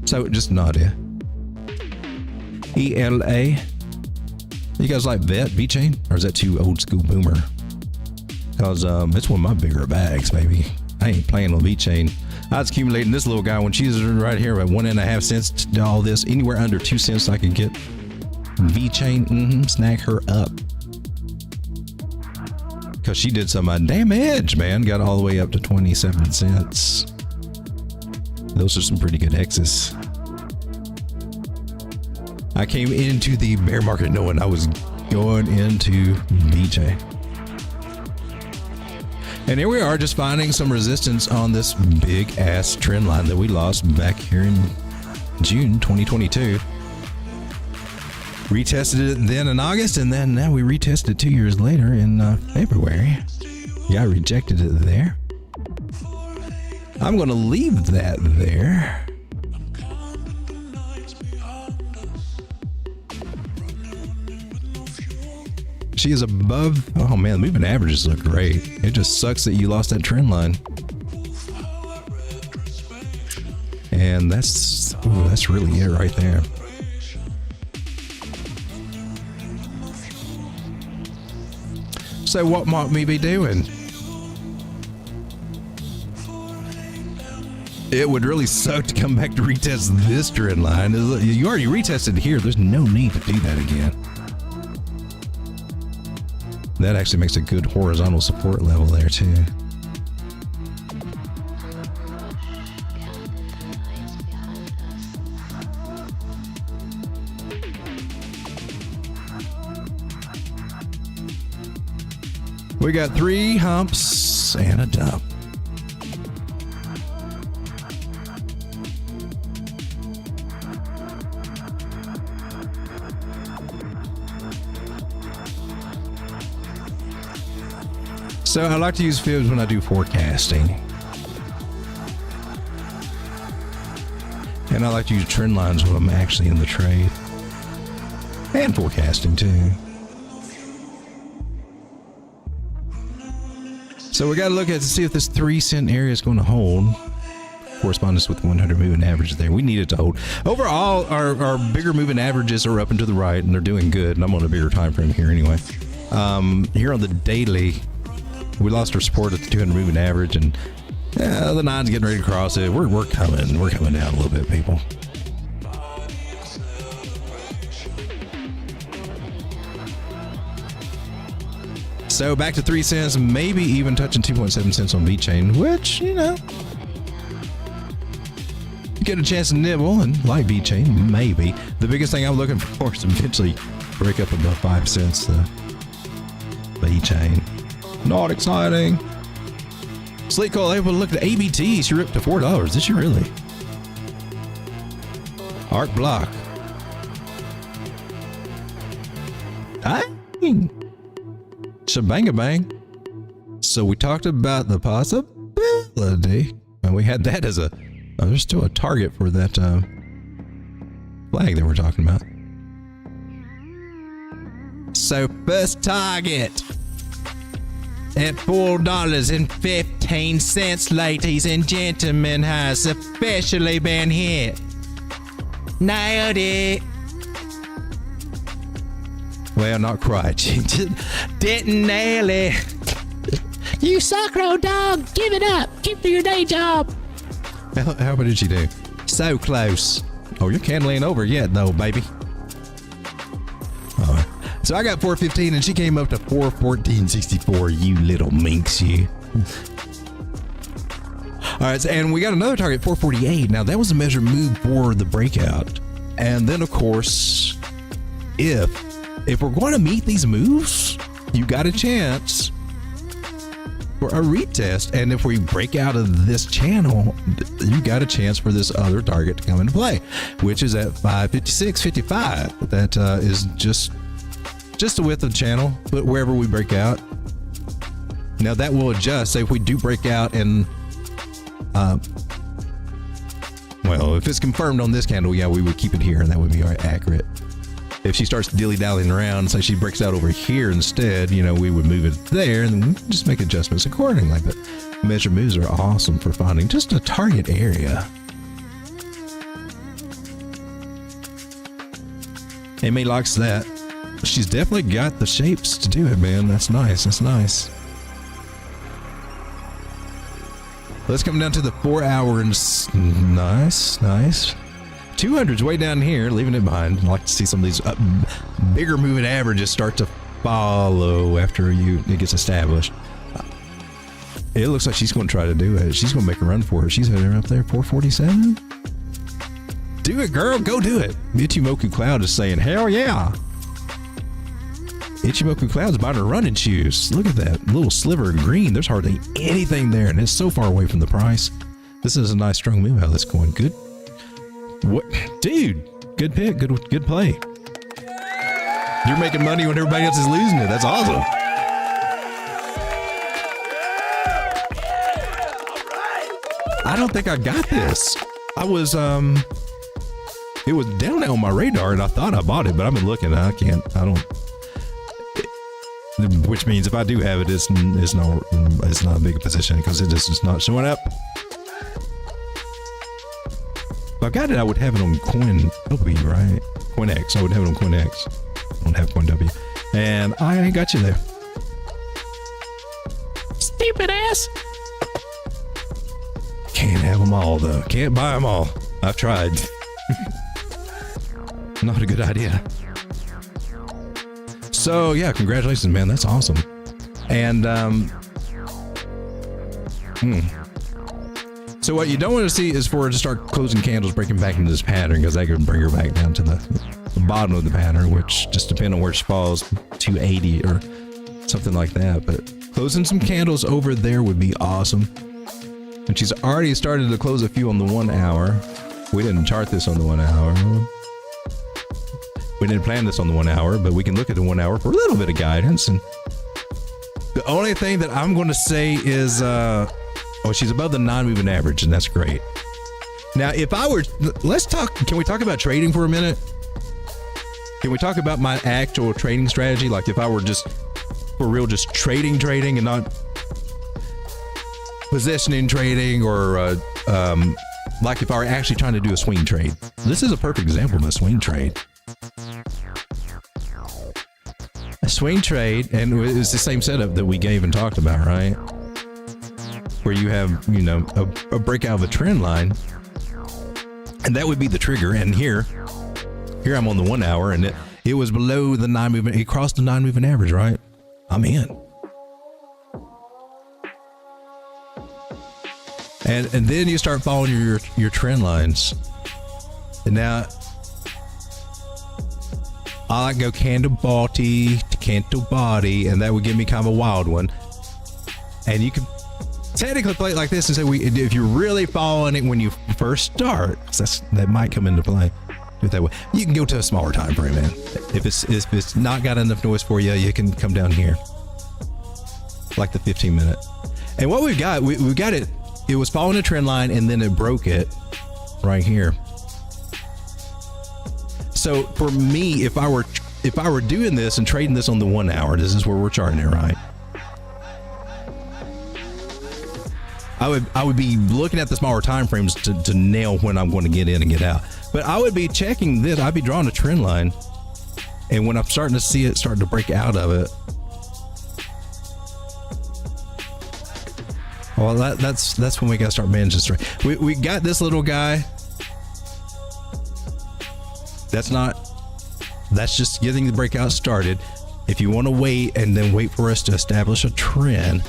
So just an idea. ELA. You guys like VeChain? Or is that too old school boomer? Because it's one of my bigger bags, baby. I ain't playing on VeChain. I was accumulating this little guy when she's right here at 1.5 cents to all this. Anywhere under 2 cents I could get VeChain. Snag her up. Because she did some damage, man. Got all the way up to 27 cents. Those are some pretty good X's. I came into the bear market knowing I was going into VeChain. And here we are, just finding some resistance on this big ass trend line that we lost back here in June 2022. Retested it then in August, and then now we retested it 2 years later in February. Yeah, I rejected it there. I'm going to leave that there. She is above. Oh man, the moving averages look great. It just sucks that you lost that trend line. And that's really it right there. So what might we be doing? It would really suck to come back to retest this trend line. You already retested here. There's no need to do that again. That actually makes a good horizontal support level there too. We got 3 humps and a dump. So I like to use fibs when I do forecasting. And I like to use trend lines when I'm actually in the trade. And forecasting too. So we got to look at to see if this 3-cent area is going to hold. Correspondence with 100 moving average there. We need it to hold. Overall, our bigger moving averages are up and to the right, and they're doing good. And I'm on a bigger time frame here anyway. Here on the daily, we lost our support at the 200 moving average, and the 9's getting ready to cross it. We're coming. We're coming down a little bit, people. So back to 3 cents, maybe even touching 2.7 cents on VeChain, which, you know, you get a chance to nibble and like VeChain, maybe. The biggest thing I'm looking for is eventually break up above 5 cents. VeChain. Not exciting. Sleek Cole able to look at ABT. She ripped to $4. Did she really? Arc block. Dang. Shabanga bang. So we talked about the possibility, and we had that as a. Oh, there's still a target for that flag that we're talking about. So first target at $4.15, ladies and gentlemen, has officially been hit. Nailed it. Well, not quite. She didn't nail it. You suck, road dog. Give it up. Keep to your day job. How did she do? So close. Oh, your candle ain't over yet, though, baby. Oh. So I got 415 and she came up to 414.64. You little minx, you. All right, so, and we got another target, 448. Now that was a measured move for the breakout. And then of course, if we're going to meet these moves, you got a chance for a retest. And if we break out of this channel, you got a chance for this other target to come into play, which is at 556.55. That is just the width of the channel, but wherever we break out. Now that will adjust. Say if we do break out and well, if it's confirmed on this candle, yeah, we would keep it here and that would be accurate. If she starts dilly-dallying around, say she breaks out over here instead, you know, we would move it there and then just make adjustments accordingly. But measure moves are awesome for finding just a target area. Amy likes that. She's definitely got the shapes to do it, man. That's nice. That's nice. Let's come down to the 4 hours. Nice, nice. 200's way down here, leaving it behind. I'd like to see some of these bigger moving averages start to follow after it gets established. It looks like she's going to try to do it. She's going to make a run for it. She's heading up there, 447. Do it, girl. Go do it. Ichimoku Cloud is saying, hell yeah. Ichimoku Cloud's buying her running shoes. Look at that little sliver of green. There's hardly anything there, and it's so far away from the price. This is a nice strong move how this going. Good. What, dude? Good pick. Good play. You're making money when everybody else is losing it. That's awesome. I don't think I got this. I was it was down on my radar and I thought I bought it, but I've been looking. I don't. Which means if I do have it, it's not a big position because it just is not showing up. If I got it, I would have it on CoinW, right? CoinEx. I would have it on CoinEx. I don't have CoinW. And I ain't got you there. Stupid ass. Can't have them all, though. Can't buy them all. I've tried. Not a good idea. So, yeah, congratulations, man. That's awesome. And, so what you don't want to see is for her to start closing candles, breaking back into this pattern, because that could bring her back down to the bottom of the pattern, which just depends on where she falls, 280 or something like that. But closing some candles over there would be awesome. And she's already started to close a few on the 1 hour. We didn't chart this on the 1 hour. We didn't plan this on the 1 hour, but we can look at the 1 hour for a little bit of guidance. And the only thing that I'm going to say is, she's above the non-moving average, and that's great. Now, if I were, can we talk about trading for a minute? Can we talk about my actual trading strategy? Like if I were just, for real, just trading and not positioning trading, or like if I were actually trying to do a swing trade. This is a perfect example of a swing trade. A swing trade, and it's the same setup that we gave and talked about, right? Where you have, you know, a breakout of a trend line, and that would be the trigger. And here I'm on the 1 hour, and it was below the non-movement. It crossed the non-moving average, right? I'm in. And then you start following your trend lines. And now I like go candle body to candle body, and that would give me kind of a wild one. And you can technically play it like this and say, if you're really following it when you first start, that might come into play. Do it that way. You can go to a smaller time frame, man. If it's not got enough noise for you, you can come down here, like the 15 minute. And what we've got it. It was following a trend line, and then it broke it right here. So for me, if I were doing this and trading this on the 1 hour, this is where we're charting it, right? I would be looking at the smaller time frames to nail when I'm going to get in and get out. But I would be checking this. I'd be drawing a trend line, and when I'm starting to see it starting to break out of it, well, that's when we got to start managing this trade. We got this little guy. That's just getting the breakout started. If you want to wait and then wait for us to establish a trend,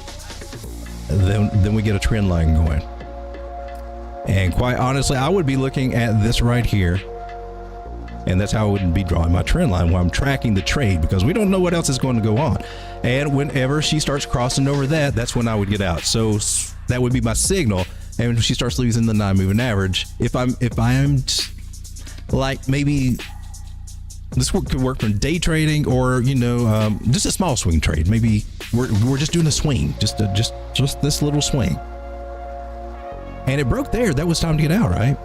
then we get a trend line going. And quite honestly, I would be looking at this right here, and that's how I would be drawing my trend line while I'm tracking the trade, because we don't know what else is going to go on. And whenever she starts crossing over that's when I would get out. So that would be my signal. And when she starts losing the non-moving average, if I'm like, maybe this could work from day trading, or just a small swing trade. Maybe we're just doing a swing, just this little swing. And it broke there. That was time to get out, right?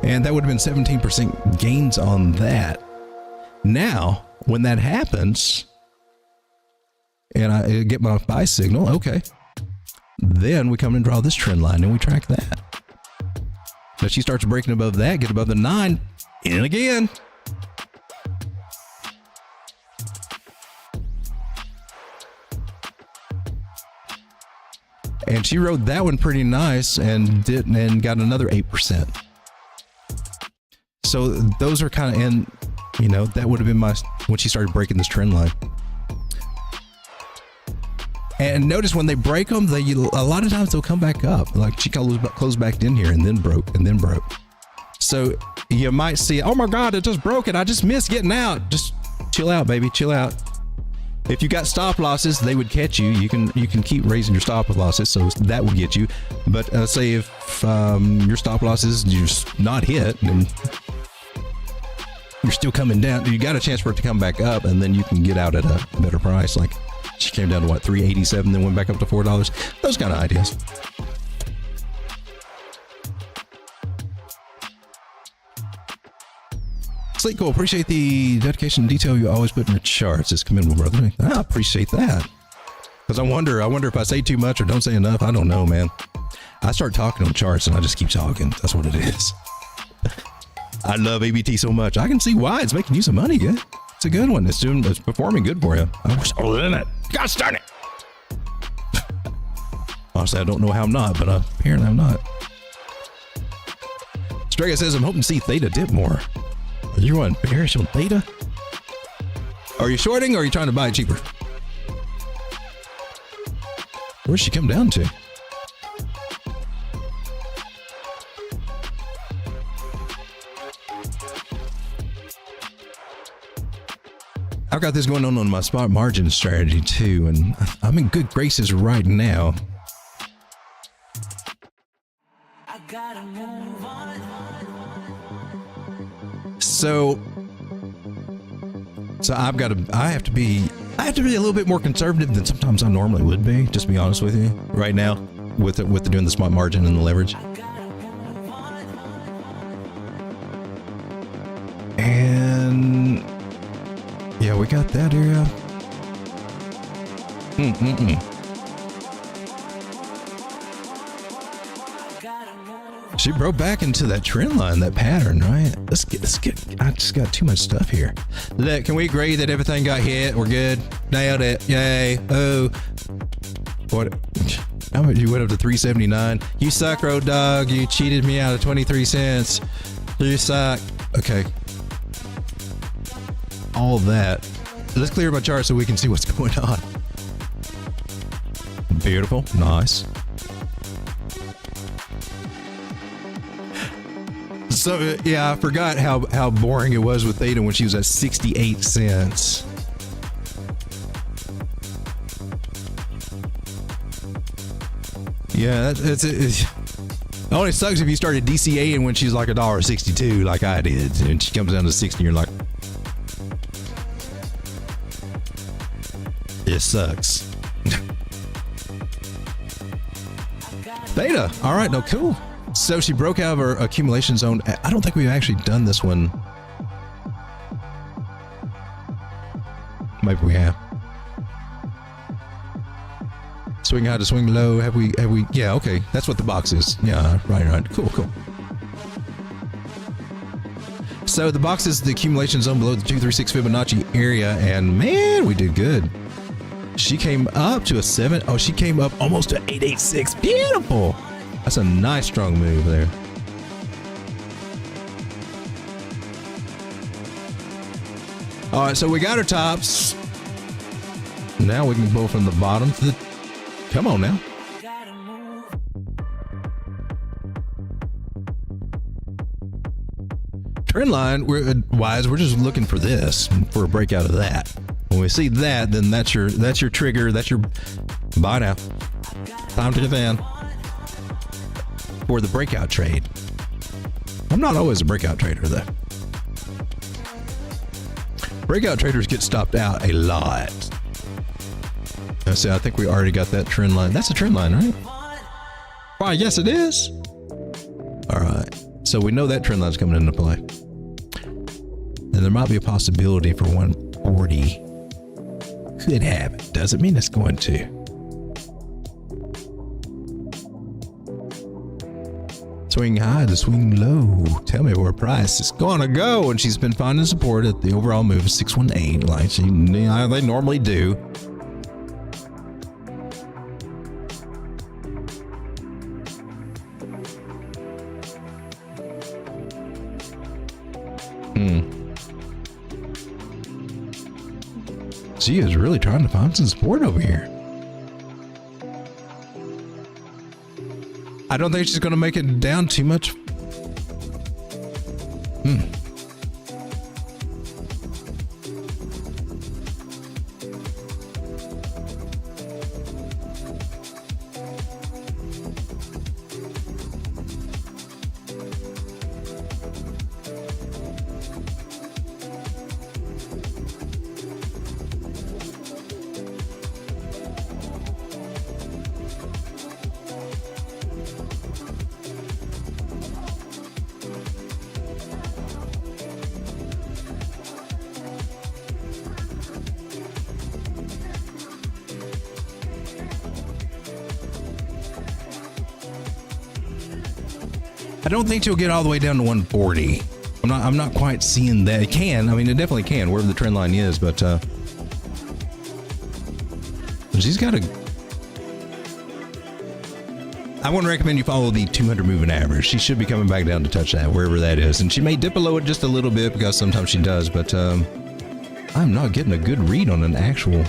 And that would have been 17% gains on that. Now, when that happens, and I get my buy signal, okay, then we come and draw this trend line, and we track that. Now she starts breaking above that, get above the 9, in again. And she rode that one pretty nice and got another 8%. So those are kind of that would have been when she started breaking this trend line. And notice when they break them, a lot of times they'll come back up. Like she closed back in here and then broke. So you might see, oh my God, it just broke it. I just missed getting out. Just chill out, baby, chill out. If you got stop losses, they would catch you. You can keep raising your stop losses, so that would get you. But say if your stop losses just not hit, and you're still coming down, you got a chance for it to come back up, and then you can get out at a better price. Like she came down to what, $3.87, then went back up to $4. Those kind of ideas. Sleek, cool. Appreciate the dedication and detail you always put in your charts. It's commendable, brother. I appreciate that. Because I wonder if I say too much or don't say enough. I don't know, man. I start talking on charts and I just keep talking. That's what it is. I love ABT so much. I can see why it's making you some money, good. It's a good one. It's performing good for you. I wish I was in it. Gosh darn it. Honestly, I don't know how I'm not, but apparently I'm not. Strega says, I'm hoping to see Theta dip more. Are you on bearish on Theta? Are you shorting or are you trying to buy it cheaper? Where's she come down to? I've got this going on my spot margin strategy too, and I'm in good graces right now.
I gotta move on.
So I have to be a little bit more conservative than sometimes I normally would be, just to be honest with you, right now with doing the spot margin and the leverage. And yeah, we got that area. She broke back into that trend line, that pattern, right? Let's get. I just got too much stuff here. Look, can we agree that everything got hit? We're good. Nailed it. Yay. Oh. What? How much? You went up to 379. You suck, Road Dog. You cheated me out of 23 cents. You suck. Okay. All that. Let's clear my chart so we can see what's going on. Beautiful. Nice. So yeah, I forgot how boring it was with Theta when she was at 68 cents. Yeah, it only sucks if you started DCAing when she's like $1.62 like I did, and she comes down to 60 and you're like, it sucks. Theta, all right, no, cool. So she broke out of her accumulation zone. I don't think we've actually done this one. Maybe we have. Swing high to swing low. Have we? Yeah, okay. That's what the box is. Yeah, right. Cool. So the box is the accumulation zone below the 236 Fibonacci area, and man, we did good. She came up to a 7. Oh, she came up almost to 886. Beautiful. That's a nice strong move there. All right, so we got our tops. Now we can go from the bottom to the... Come on now. Trendline, we're just looking for this, for a breakout of that. When we see that, then that's your trigger. That's your buy now. Time to get in. For the breakout trade. I'm not always a breakout trader though. Breakout traders get stopped out a lot. I see, I think we already got that trend line. That's a trend line, right? Why, yes it is. All right, so we know that trend line's coming into play. And there might be a possibility for 140. Could happen. Doesn't mean it's going to. Swing high to swing low. Tell me where price is gonna go. And she's been finding support at the overall move of 618, like they normally do. She is really trying to find some support over here. I don't think she's going to make it down too much. I don't think she'll get all the way down to 140. I'm not quite seeing that. It can. I mean, it definitely can, wherever the trend line is, but she's got a... I wouldn't recommend you follow the 200 moving average. She should be coming back down to touch that, wherever that is. And she may dip below it just a little bit, because sometimes she does, but I'm not getting a good read on an actual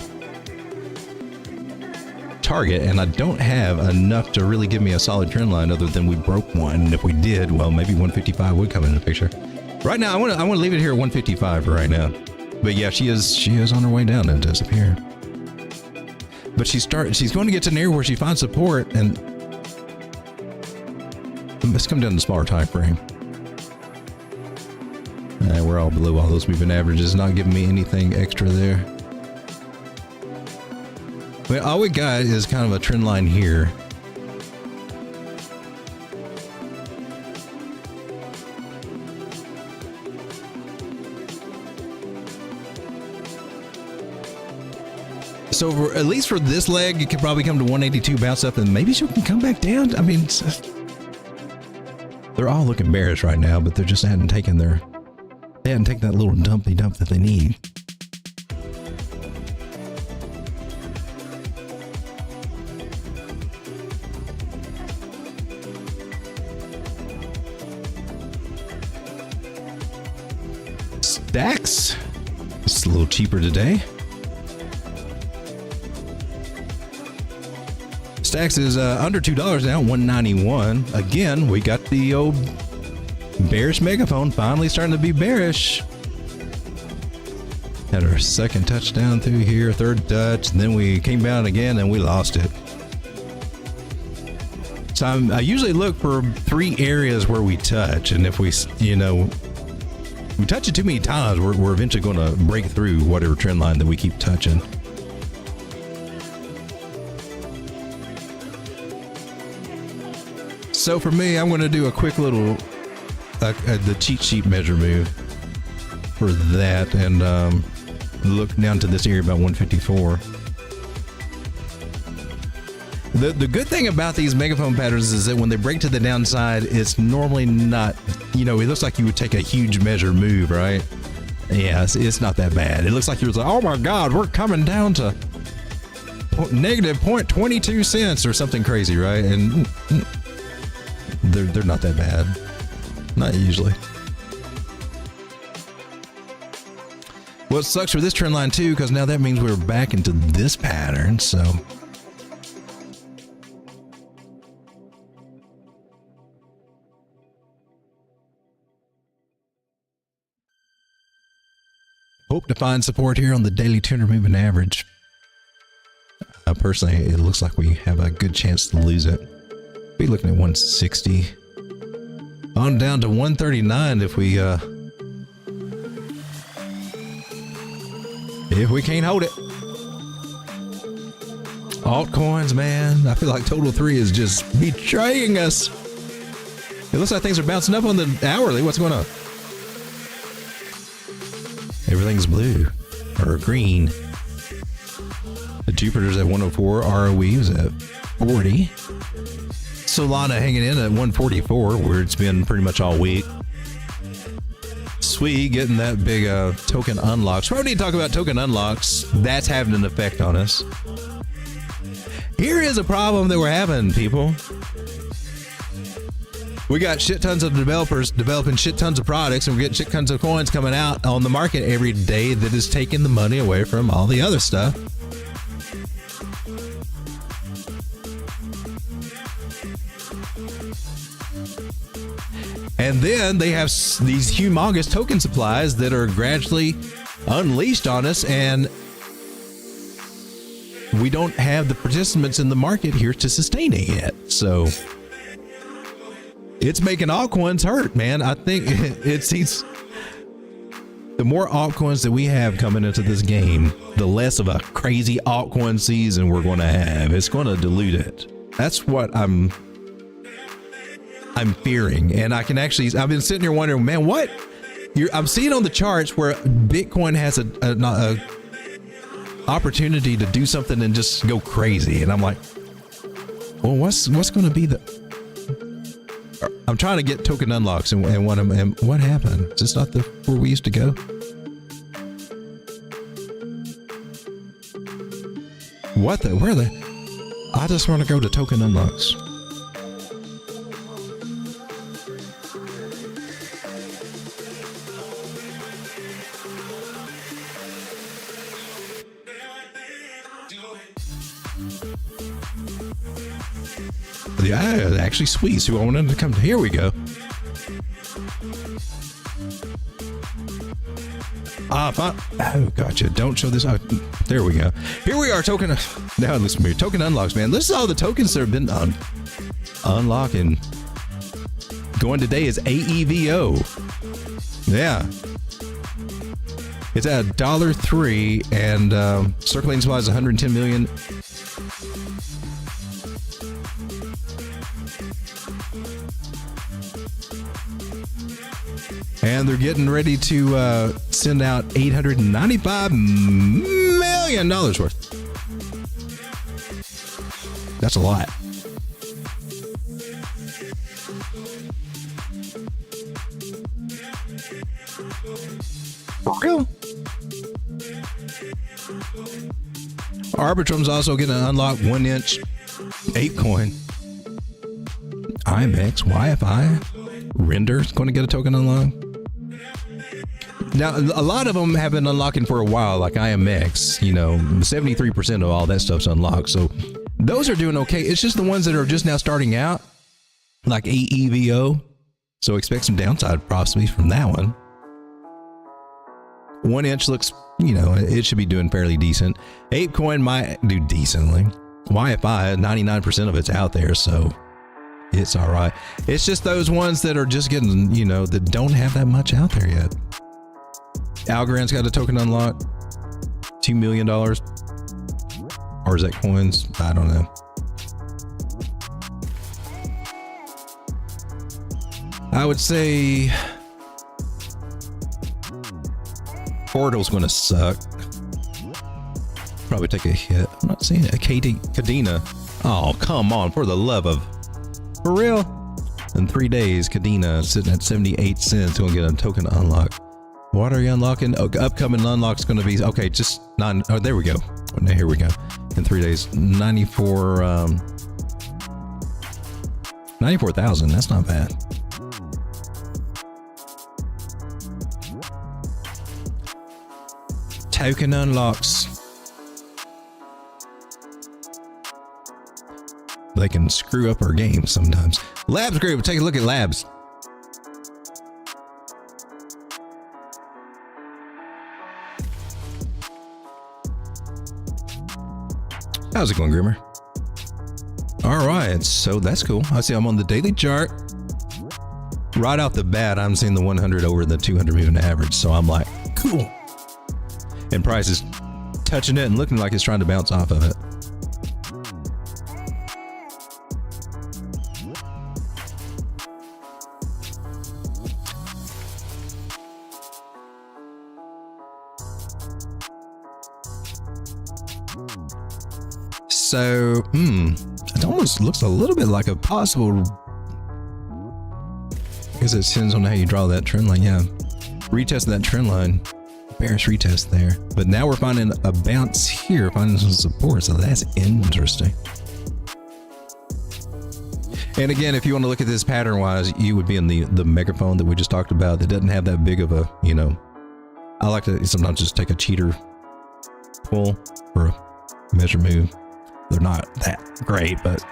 target, and I don't have enough to really give me a solid trend line other than we broke one. And if we did, well, maybe 155 would come into the picture. Right now, I want to leave it here at 155 for right now. But yeah, she is on her way down and disappear. But she's going to get to an area where she finds support, and let's come down to the smaller time frame. We're all below all those moving averages, not giving me anything extra there. But all we got is kind of a trend line here. So at least for this leg, it could probably come to 182, bounce up, and maybe she can come back down. I mean, they're all looking bearish right now, but they just hadn't taken that little dumpy dump that they need. Stacks, it's a little cheaper today. Stacks is under $2 now, $1.91. Again, we got the old bearish megaphone finally starting to be bearish. Had our second touchdown through here, third touch, and then we came down again and we lost it. So I usually look for 3 areas where we touch, and if we touch it too many times, we're eventually going to break through whatever trend line that we keep touching. So for me, I'm going to do a quick little the cheat sheet measure move for that, and look down to this area about 154. The good thing about these megaphone patterns is that when they break to the downside, it's normally not, it looks like you would take a huge measure move, right? Yeah, it's not that bad. It looks like you're like, oh my God, we're coming down to negative 0.22 cents or something crazy, right? And they're not that bad. Not usually. Well, it sucks for this trend line too, because now that means we're back into this pattern, so. Hope to find support here on the daily 200 moving average. Personally, it looks like we have a good chance to lose it. Be looking at 160. On down to 139 if we can't hold it. Altcoins, man. I feel like Total 3 is just betraying us. It looks like things are bouncing up on the hourly. What's going on? Everything's blue or green. The Jupiter's at 104. ROE is at 40. Solana hanging in at 144, where it's been pretty much all week. Sweet, getting that big token unlocks. We don't need to talk about token unlocks. That's having an effect on us. Here is a problem that we're having, people. We got shit tons of developers developing shit tons of products, and we're getting shit tons of coins coming out on the market every day that is taking the money away from all the other stuff. And then they have these humongous token supplies that are gradually unleashed on us, and we don't have the participants in the market here to sustain it yet. So it's making altcoins hurt, man. I think it seems the more altcoins that we have coming into this game, the less of a crazy altcoin season we're going to have. It's going to dilute it. That's what I'm fearing. And I've been sitting here wondering, man, what? I'm seeing on the charts where Bitcoin has a opportunity to do something and just go crazy. And I'm like, well, what's going to be I'm trying to get token unlocks and what happened? Is this not where we used to go? Where I just want to go to token unlocks. Yeah, actually sweet. So I wanted to come. Here we go. Oh, gotcha. Don't show this. Oh, there we go. Here we are. Now listen to me. Token unlocks, man. This is all the tokens that have been unlocking. Going today is AEVO. Yeah. It's at $1.03 and circulating supply is 110 million. And they're getting ready to send out $895 million worth. That's a lot. For real? Arbitrum's also going to unlock 1-inch ApeCoin. MexC, Wi-Fi, Render's going to get a token unlock. Now, a lot of them have been unlocking for a while, like MexC, 73% of all that stuff's unlocked. So those are doing okay. It's just the ones that are just now starting out, like AEVO. So expect some downside possibly from that one. 1-inch looks, it should be doing fairly decent. ApeCoin might do decently. Wi-Fi, 99% of it's out there, so it's all right. It's just those ones that are just getting, that don't have that much out there yet. Algorand's got a token unlock, $2 million. Or is that coins? I don't know. I would say Portal's going to suck. Probably take a hit. I'm not seeing it. Cadena. Oh, come on. For the love of... For real? In 3 days, Cadena sitting at 78 cents. Going to get a token unlock. What are you unlocking? Oh, upcoming unlock's going to be... Okay, just... Oh, there we go. Oh, here we go. In 3 days. 94,000. That's not bad. Token unlocks. They can screw up our game sometimes. Labs group, take a look at Labs. How's it going, Grimmer? All right, so that's cool. I see I'm on the daily chart. Right off the bat, I'm seeing the 100 over the 200 moving average, so I'm like, cool. And price is touching it and looking like it's trying to bounce off of it. So, it almost looks a little bit like a possible, I guess it depends on how you draw that trend line. Yeah, retesting that trend line, bearish retest there. But now we're finding a bounce here, finding some support. So that's interesting. And again, if you want to look at this pattern wise, you would be in the megaphone that we just talked about that doesn't have that big of a, I like to sometimes just take a cheater pull for a measure move. They're not that great, but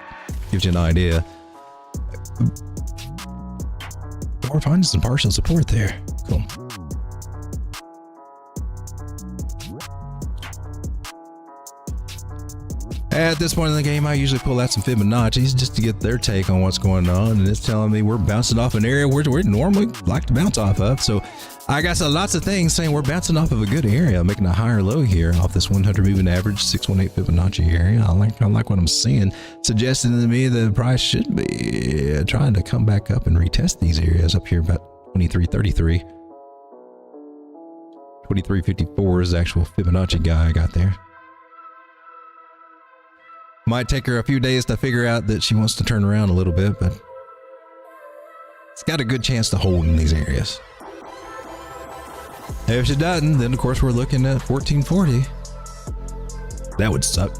gives you an idea. We're finding some partial support there. Cool. At this point in the game, I usually pull out some Fibonacci's just to get their take on what's going on, and it's telling me we're bouncing off an area where we normally like to bounce off of. So I got lots of things saying we're bouncing off of a good area, making a higher low here off this 100 moving average 618 Fibonacci area. I like what I'm seeing, suggesting to me the price should be trying to come back up and retest these areas up here about 2333. 2354 is the actual Fibonacci guy I got there. Might take her a few days to figure out that she wants to turn around a little bit, but it's got a good chance to hold in these areas. If it doesn't, then of course we're looking at 1440. That would suck.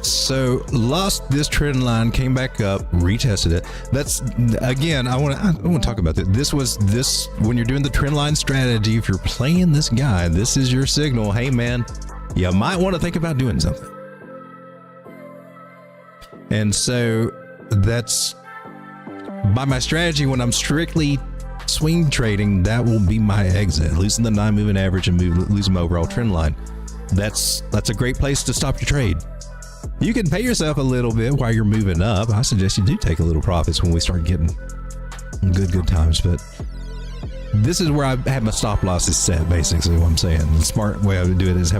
So lost this trend line, came back up, retested it. That's again, I want to talk about this. This when you're doing the trend line strategy, if you're playing this guy, this is your signal. Hey man, you might want to think about doing something. And so that's by my strategy when I'm strictly swing trading, that will be my exit, losing the 9 moving average and losing my overall trend line. That's a great place to stop your trade. You can pay yourself a little bit while you're moving up. I suggest you do take a little profits when we start getting good times, but this is where I have my stop losses set, basically what I'm saying. The smart way I would do it is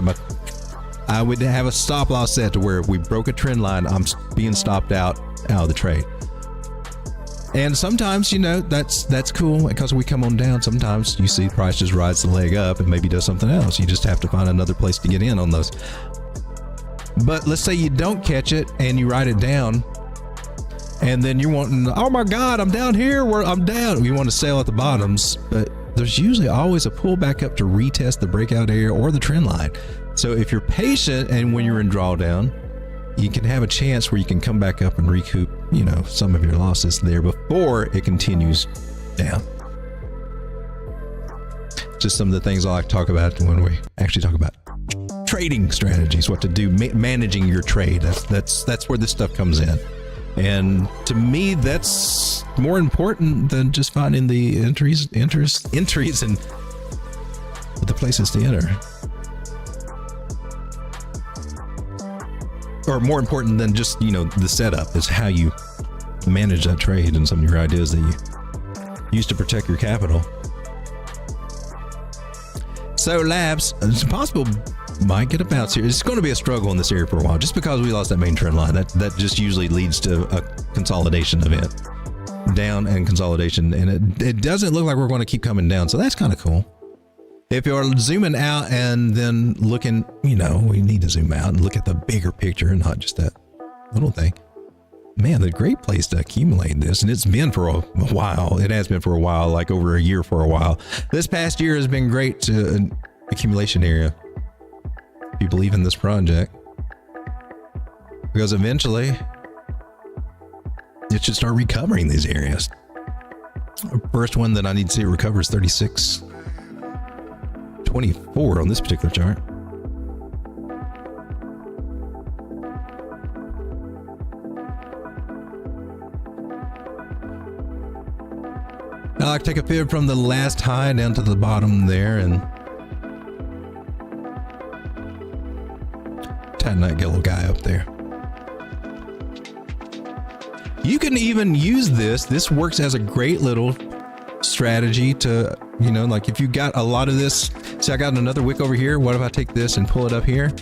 I would have a stop loss set to where if we broke a trend line, I'm being stopped out of the trade. And sometimes, you know, that's cool because we come on down. Sometimes you see price just rides the leg up and maybe does something else. You just have to find another place to get in on those. But let's say you don't catch it and you write it down and then you're wanting, oh my God, I'm down here where I'm down. You want to sell at the bottoms, but there's usually always a pullback up to retest the breakout area or the trend line. So if you're patient and when you're in drawdown, you can have a chance where you can come back up and recoup, you know, some of your losses there before it continues down. Just some of the things I like to talk about when we actually talk about trading strategies, what to do, managing your trade. That's where this stuff comes in. And to me, that's more important than just finding the entries and the places to enter. Or more important than just, you know, the setup is how you manage that trade and some of your ideas that you use to protect your capital. So labs, it's possible might get a bounce here. It's going to be a struggle in this area for a while, just because we lost that main trend line. That just usually leads to a consolidation event, down and consolidation, and it doesn't look like we're going to keep coming down. So that's kind of cool. If you're zooming out and then looking, you know, we need to zoom out and look at the bigger picture and not just that little thing. Man, the great place to accumulate this, and it's been for a while. It has been for a while, like over a year for a while. This past year has been great to an accumulation area. If you believe in this project, because eventually it should start recovering these areas. First one that I need to see it recover is 36.24 on this particular chart. I like to take a fib from the last high down to the bottom there and tighten that yellow guy up there. You can even use this. This works as a great little strategy to, you know, like if you got a lot of this. See, I got another wick over here. What if I take this and pull it up here?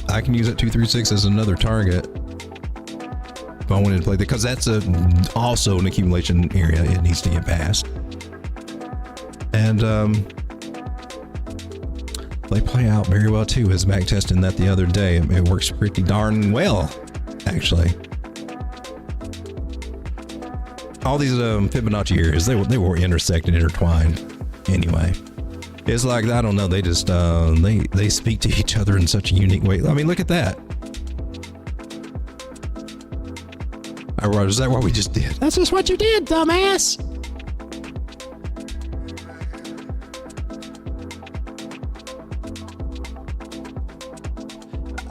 I can use that 236 as another target if I wanted to play that, because that's also an accumulation area it needs to get past. And they play out very well too. As back testing that the other day, it works pretty darn well, actually. All these Fibonacci areas, they were intersect and intertwined anyway. It's like, I don't know, they just they speak to each other in such a unique way. I mean, look at that. Is that what we just did?
That's just what you did, dumbass.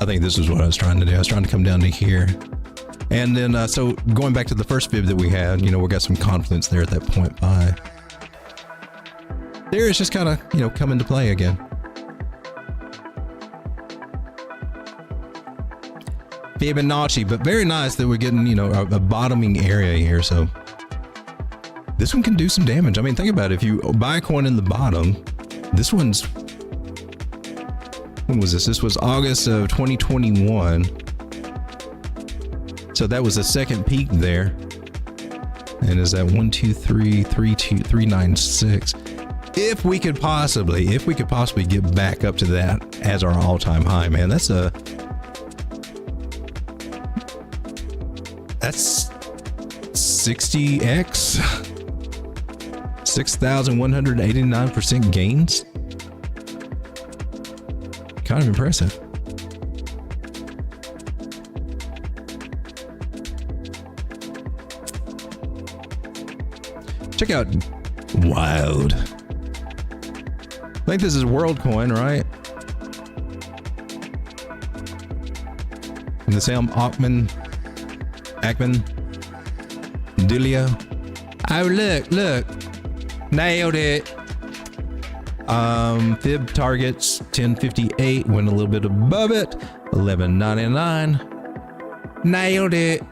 I think this is what I was trying to do. I was trying to come down to here. And then, so going back to the first fib that we had, you know, we got some confluence there at that 0.5. There it's just kind of, you know, come into play again. Fibonacci, but very nice that we're getting, you know, a bottoming area here. So this one can do some damage. I mean, think about it. If you buy a coin in the bottom, this one's, when was this? This was August of 2021. So that was the second peak there. And is that 123, 396? if we could possibly get back up to that as our all-time high, man, that's 60x, 6,189% gains. Kind of impressive. Check out Wild. I think this is WorldCoin, right? And the Sam Ackman, Dilio. Oh, look. Nailed it. Fib targets 1058, went a little bit above it. 1199. Nailed it.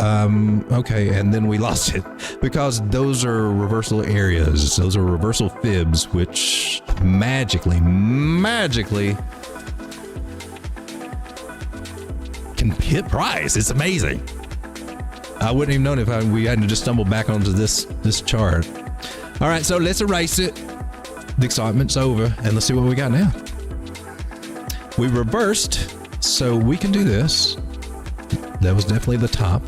Okay, and then we lost it because those are reversal areas. Those are reversal fibs, which magically can hit price. It's amazing. I wouldn't even known if we hadn't just stumbled back onto this chart. All right, so let's erase it. The excitement's over, and let's see what we got now. We reversed, so we can do this. That was definitely the top.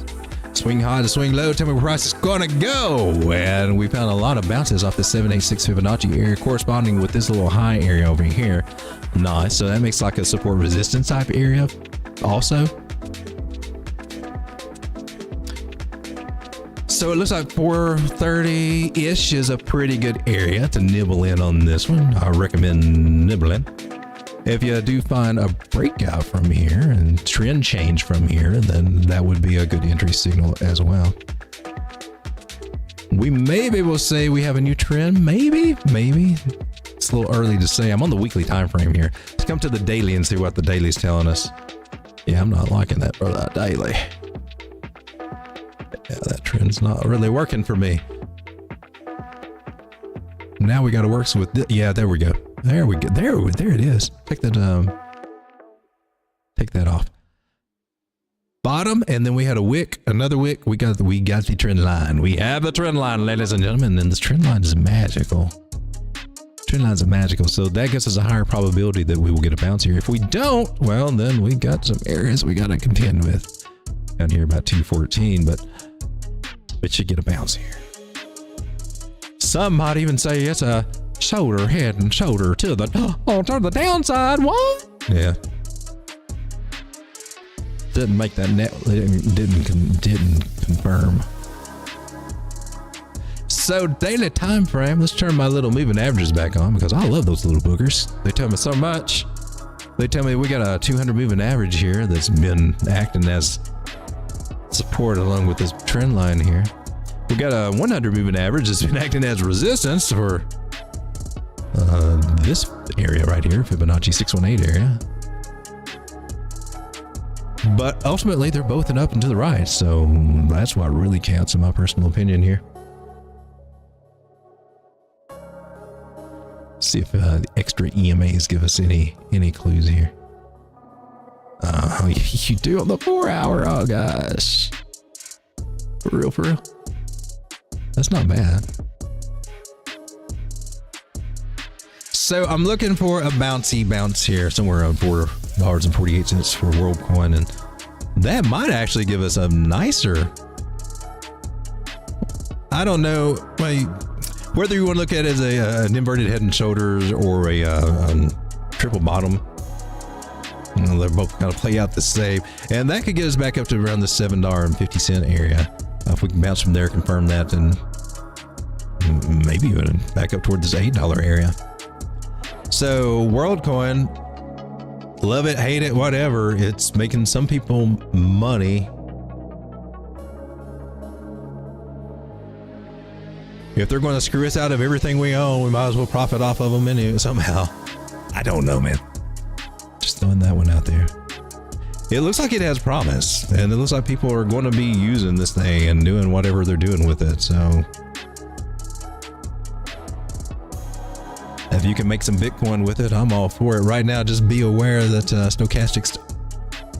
Swing high to swing low, tell me where price is gonna go. And we found a lot of bounces off the 786 Fibonacci area corresponding with this little high area over here. Nice, so that makes like a support resistance type area also. So it looks like 430-ish is a pretty good area to nibble in on this one. I recommend nibbling. If you do find a breakout from here and trend change from here, then that would be a good entry signal as well. We maybe will say we have a new trend. Maybe. It's a little early to say. I'm on the weekly time frame here. Let's come to the daily and see what the daily's telling us. Yeah, I'm not liking that for that daily. Yeah, that trend's not really working for me. Now we got to work with this. Yeah, there we go. There we go. There it is. Take that off. Bottom, and then we had a wick, another wick. We got the trend line. We have the trend line, ladies and gentlemen. And this trend line is magical. Trend lines are magical, so that gives us a higher probability that we will get a bounce here. If we don't, well, then we got some areas we got to contend with. Down here about 214, but it should get a bounce here. Some might even say it's a shoulder, head and shoulder to the downside. What? Yeah. Didn't make that net. Didn't confirm. So daily time frame. Let's turn my little moving averages back on because I love those little boogers. They tell me so much. They tell me we got a 200 moving average here that's been acting as support along with this trend line here. We got a 100 moving average that's been acting as resistance for this area right here, Fibonacci 618 area. But ultimately, they're both an up and to the right, so that's what really counts in my personal opinion here. See if the extra EMAs give us any clues here. You do on the 4 hour. Oh gosh, for real. That's not bad. So I'm looking for a bouncy bounce here, somewhere around $4.48 for WorldCoin, and that might actually give us a nicer. I don't know, whether you want to look at it as an inverted head and shoulders or a triple bottom. They're both kind of play out the same, and that could get us back up to around the $7.50 area. If we can bounce from there, confirm that, then maybe even back up toward this $8 area. So WorldCoin, love it, hate it, whatever. It's making some people money. If they're going to screw us out of everything we own, we might as well profit off of them anyway, somehow. I don't know, man. Just throwing that one out there. It looks like it has promise, and it looks like people are going to be using this thing and doing whatever they're doing with it. So if you can make some Bitcoin with it, I'm all for it. Right now, just be aware that stochastics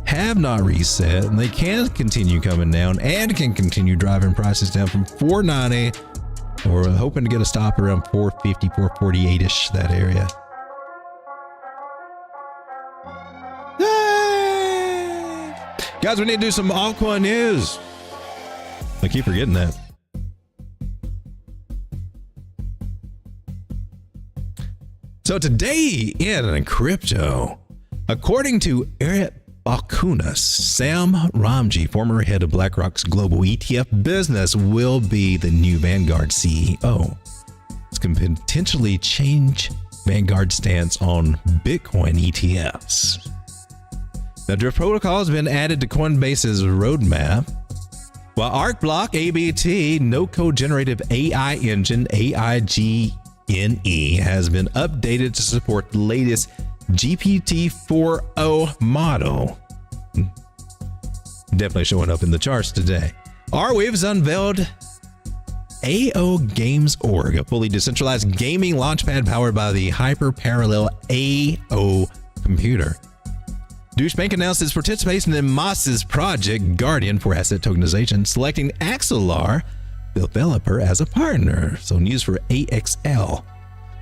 have not reset, and they can continue coming down and can continue driving prices down from 490 We're hoping to get a stop around 450, 448-ish, that area. Yay! Guys, we need to do some altcoin news. I keep forgetting that. So today in crypto, according to Eric Bakunas, Sam Ramji, former head of BlackRock's global ETF business, will be the new Vanguard CEO. This can potentially change Vanguard's stance on Bitcoin ETFs. The Drift protocol has been added to Coinbase's roadmap, while ArcBlock ABT, no-code generative AI engine AIGNE, has been updated to support the latest GPT-4o model. Definitely showing up in the charts today. Arweave's unveiled AO Games Org, a fully decentralized gaming launchpad powered by the hyper-parallel AO computer. Deutsche Bank announced its participation in Moss's project Guardian for asset tokenization, selecting Axelar developer as a partner. So news for AXL.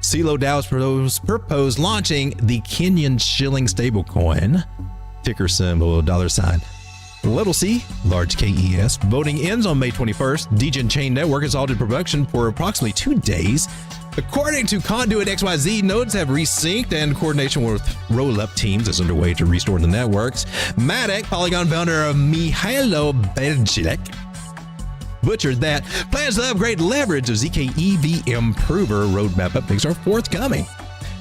CeeLo DAO's proposed launching the Kenyan shilling stablecoin, ticker symbol $. Little C, large KES. Voting ends on May 21st. Degen Chain Network is halted production for approximately 2 days. According to Conduit XYZ, nodes have resynced and coordination with roll-up teams is underway to restore the networks. Matic, Polygon founder Mihailo Bergilek, butchered that. Plans to upgrade leverage of ZK Improver roadmap updates are forthcoming.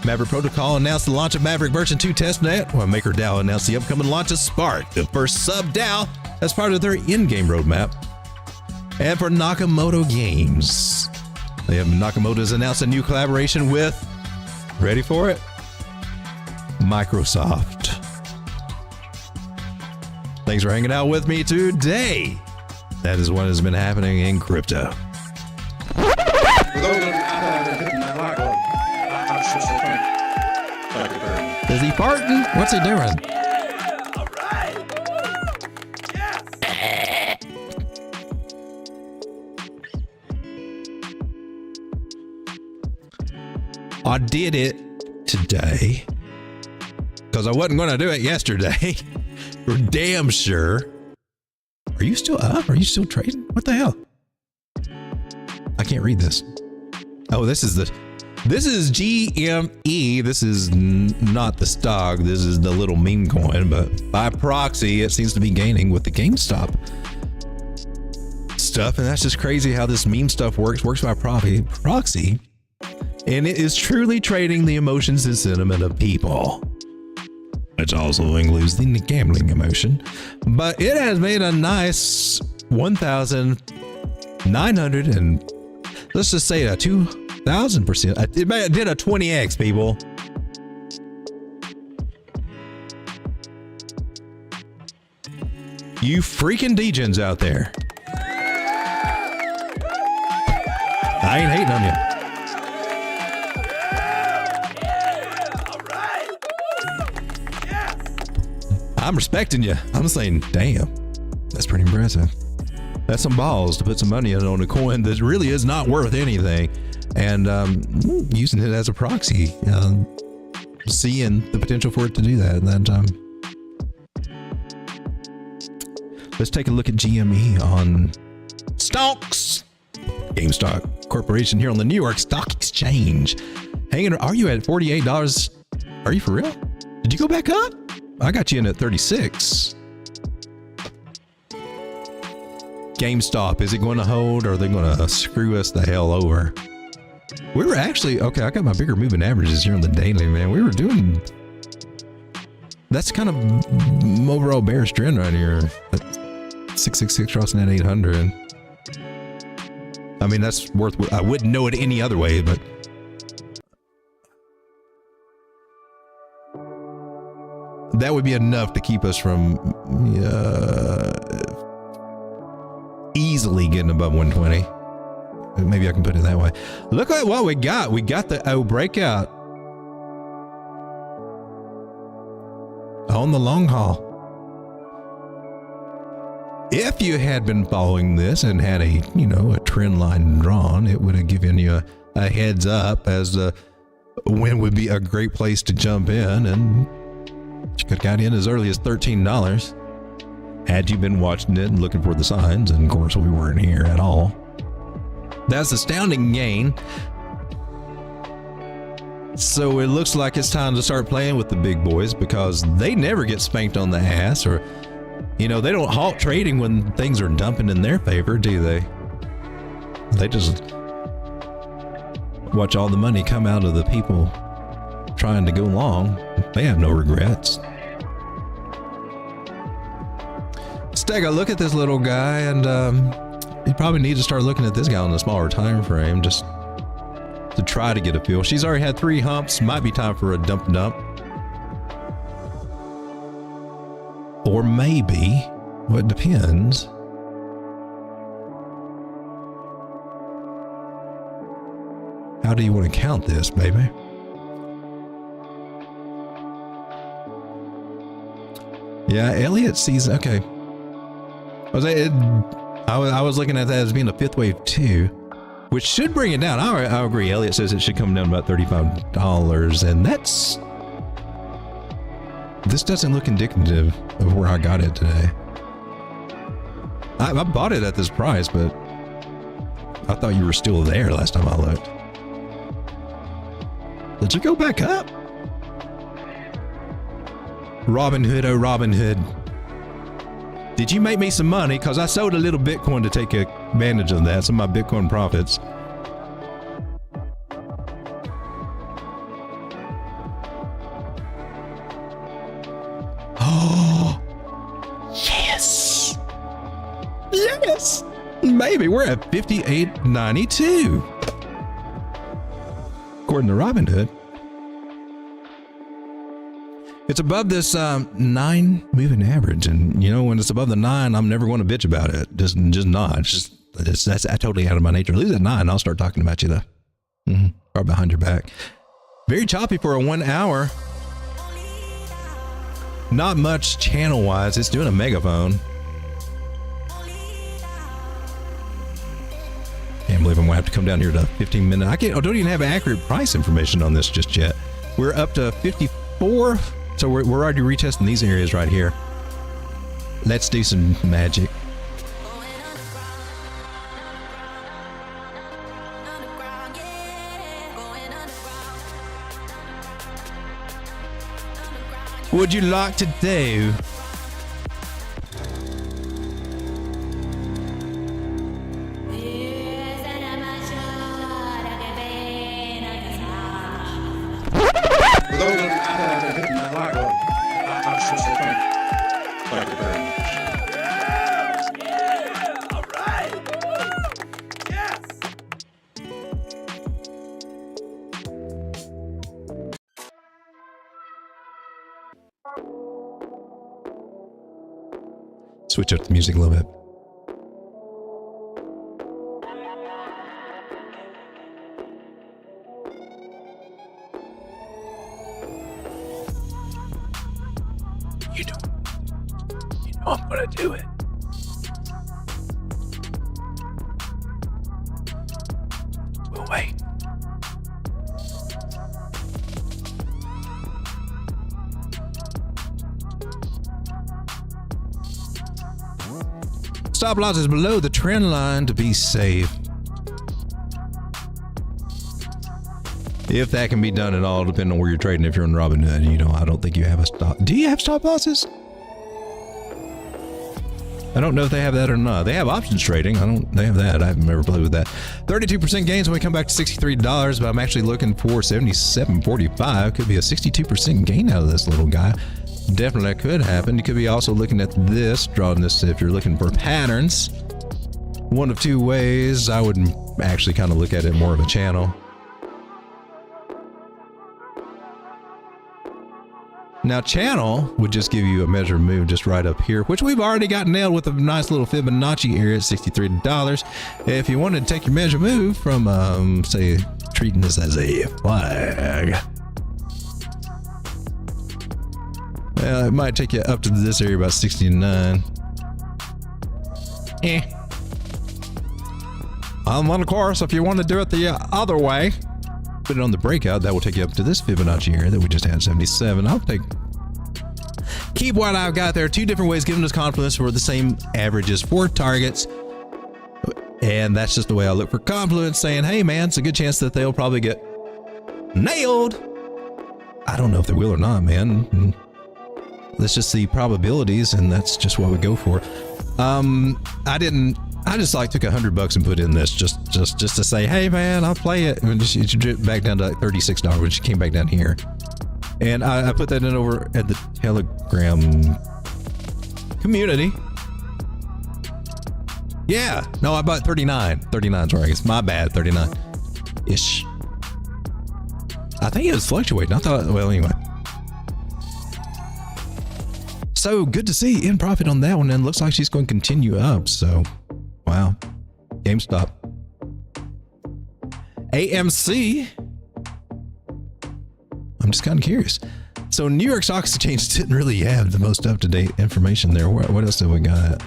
Maverick Protocol announced the launch of Maverick version 2 testnet, while MakerDAO announced the upcoming launch of Spark, the first sub-DAO as part of their in-game roadmap. And for Nakamoto Games, Nakamoto's announced a new collaboration with, ready for it, Microsoft. Thanks for hanging out with me today. That is what has been happening in crypto. Is he farting? What's he doing?
All right. Yes.
I did it today because I wasn't going to do it yesterday. For damn sure. Are you still up? Are you still trading? What the hell? I can't read this. Oh, this is GME. This is not the stock. This is the little meme coin, but by proxy, it seems to be gaining with the GameStop stuff. And that's just crazy how this meme stuff works by proxy. And it is truly trading the emotions and sentiment of people, which also includes the gambling emotion. But it has made a nice 1,900 and let's just say a 2,000%. It did a 20x, people. You freaking degens out there. I ain't hating on you. I'm respecting you. I'm saying, damn, that's pretty impressive. That's some balls to put some money on a coin that really is not worth anything, and using it as a proxy, seeing the potential for it to do that. And let's take a look at GME on stocks. GameStop Corporation here on the New York Stock Exchange. Are you at $48? Are you for real? Did you go back up? I got you in at 36. GameStop, is it going to hold or are they going to screw us the hell over? We were actually, okay, I got my bigger moving averages here on the daily, man. We were doing, that's kind of overall bearish trend right here. 666 crossing at 800. I mean, that's worth, I wouldn't know it any other way, but that would be enough to keep us from easily getting above 120. Maybe I can put it that way. Look at what we got. We got the breakout on the long haul. If you had been following this and had a trend line drawn, it would have given you a heads up as to when would be a great place to jump in, and you could have got in as early as $13 had you been watching it and looking for the signs, and of course we weren't here at all. That's astounding gain. So it looks like it's time to start playing with the big boys, because they never get spanked on the ass, or they don't halt trading when things are dumping in their favor, do they? They just watch all the money come out of the people trying to go long. They have no regrets. Let's take a look at this little guy, and you probably need to start looking at this guy on a smaller time frame just to try to get a feel. She's already had 3 humps. Might be time for a dump. Or maybe, well, it depends. How do you want to count this, baby? Yeah, Elliot sees, okay. I was looking at that as being a 5th wave too, which should bring it down. I agree. Elliot says it should come down about $35, and this doesn't look indicative of where I got it today. I bought it at this price, but I thought you were still there last time I looked. Did you go back up? Robin Hood, oh Robin Hood. Did you make me some money? Because I sold a little Bitcoin to take advantage of that, some of my Bitcoin profits. Oh, yes. Yes. Maybe we're at 58.92. According to Robinhood. It's above this 9 moving average, and when it's above the 9, I'm never going to bitch about it. Just not. That's totally out of my nature. Lose at 9, I'll start talking about you though. Right behind your back. Very choppy for a 1 hour. Not much channel wise. It's doing a megaphone. Can't believe I'm gonna have to come down here to 15 minutes. I don't even have accurate price information on this just yet. We're up to 54. So we're already retesting these areas right here. Let's do some magic. Would you like to do? Switch up the music a little bit. You know I'm gonna do it. We'll wait. Stop loss is below the trend line to be safe. If that can be done at all, depending on where you're trading. If you're in Robinhood, I don't think you have a stop. Do you have stop losses? I don't know if they have that or not. They have options trading. They have that. I haven't ever played with that. 32% gains when we come back to $63, but I'm actually looking for 77.45. Could be a 62% gain out of this little guy. Definitely that could happen. You could be also looking at this, drawing this if you're looking for patterns. One of two ways. I would actually kind of look at it more of a channel. Now channel would just give you a measure move just right up here, which we've already got nailed with a nice little Fibonacci area at $63. If you wanted to take your measure move from, say, treating this as a flag, it might take you up to this area about 69. Of course, if you want to do it the other way, put it on the breakout, that will take you up to this Fibonacci area that we just had, 77. I'll keep what I've got there. Two different ways giving us confidence for the same averages for targets. And that's just the way I look for confluence, saying, hey man, it's a good chance that they'll probably get nailed. I don't know if they will or not, man. Let's just see probabilities, and that's just what we go for. I just like took $100 and put in this just to say, hey man, I'll play it. And she dripped back down to like $36 when she came back down here. And I put that in over at the Telegram community. Yeah, no, I bought 39. 39's where I guess. My bad, 39-ish. I think it was fluctuating. I thought, well, anyway. So good to see in profit on that one, and looks like she's going to continue up. So, wow. GameStop. AMC. I'm just kind of curious. So New York Stock Exchange didn't really have the most up-to-date information there. What else do we got?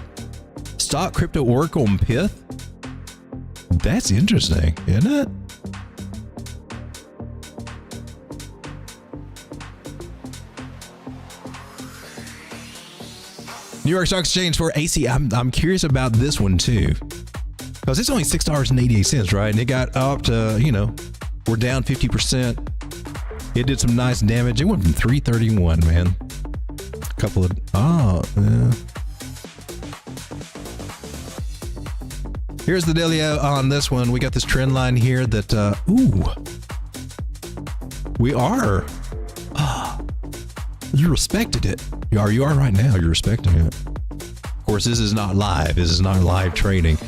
Stock, Crypto, Oracle, and Pith. That's interesting, isn't it? New York Stock Exchange for AC. I'm curious about this one too, because it's only $6.88, right? And it got up to, you know, we're down 50%. It did some nice damage. It went from 331, man. A couple of Here's the dealio on this one. We got this trend line here that we are. You respected it. You are right now. You're respecting it. Of course, this is not live. This is not live trading.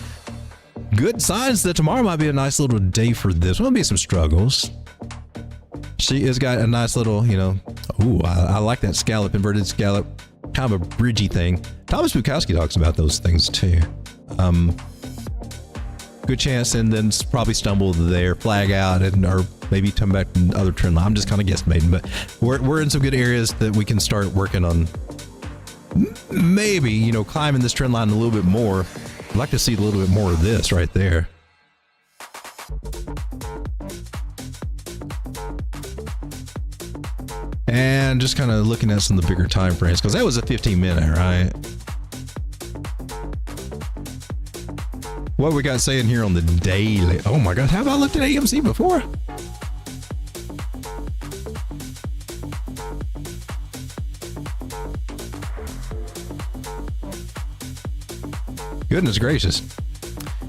Good signs that tomorrow might be a nice little day for this. There'll be some struggles. She has got a nice little, you know, I like that scallop, inverted scallop, kind of a bridgey thing. Thomas Bukowski talks about those things too. Good chance, and then probably stumble there, flag out, and or maybe come back to other trend line. I'm just kind of guesstimating, but we're in some good areas that we can start working on. Maybe, you know, climbing this trend line a little bit more. I'd like to see a little bit more of this right there. And just kind of looking at some of the bigger time frames, because that was a 15-minute, right? What we got saying here on the daily? Oh my God, have I looked at AMC before? Goodness gracious.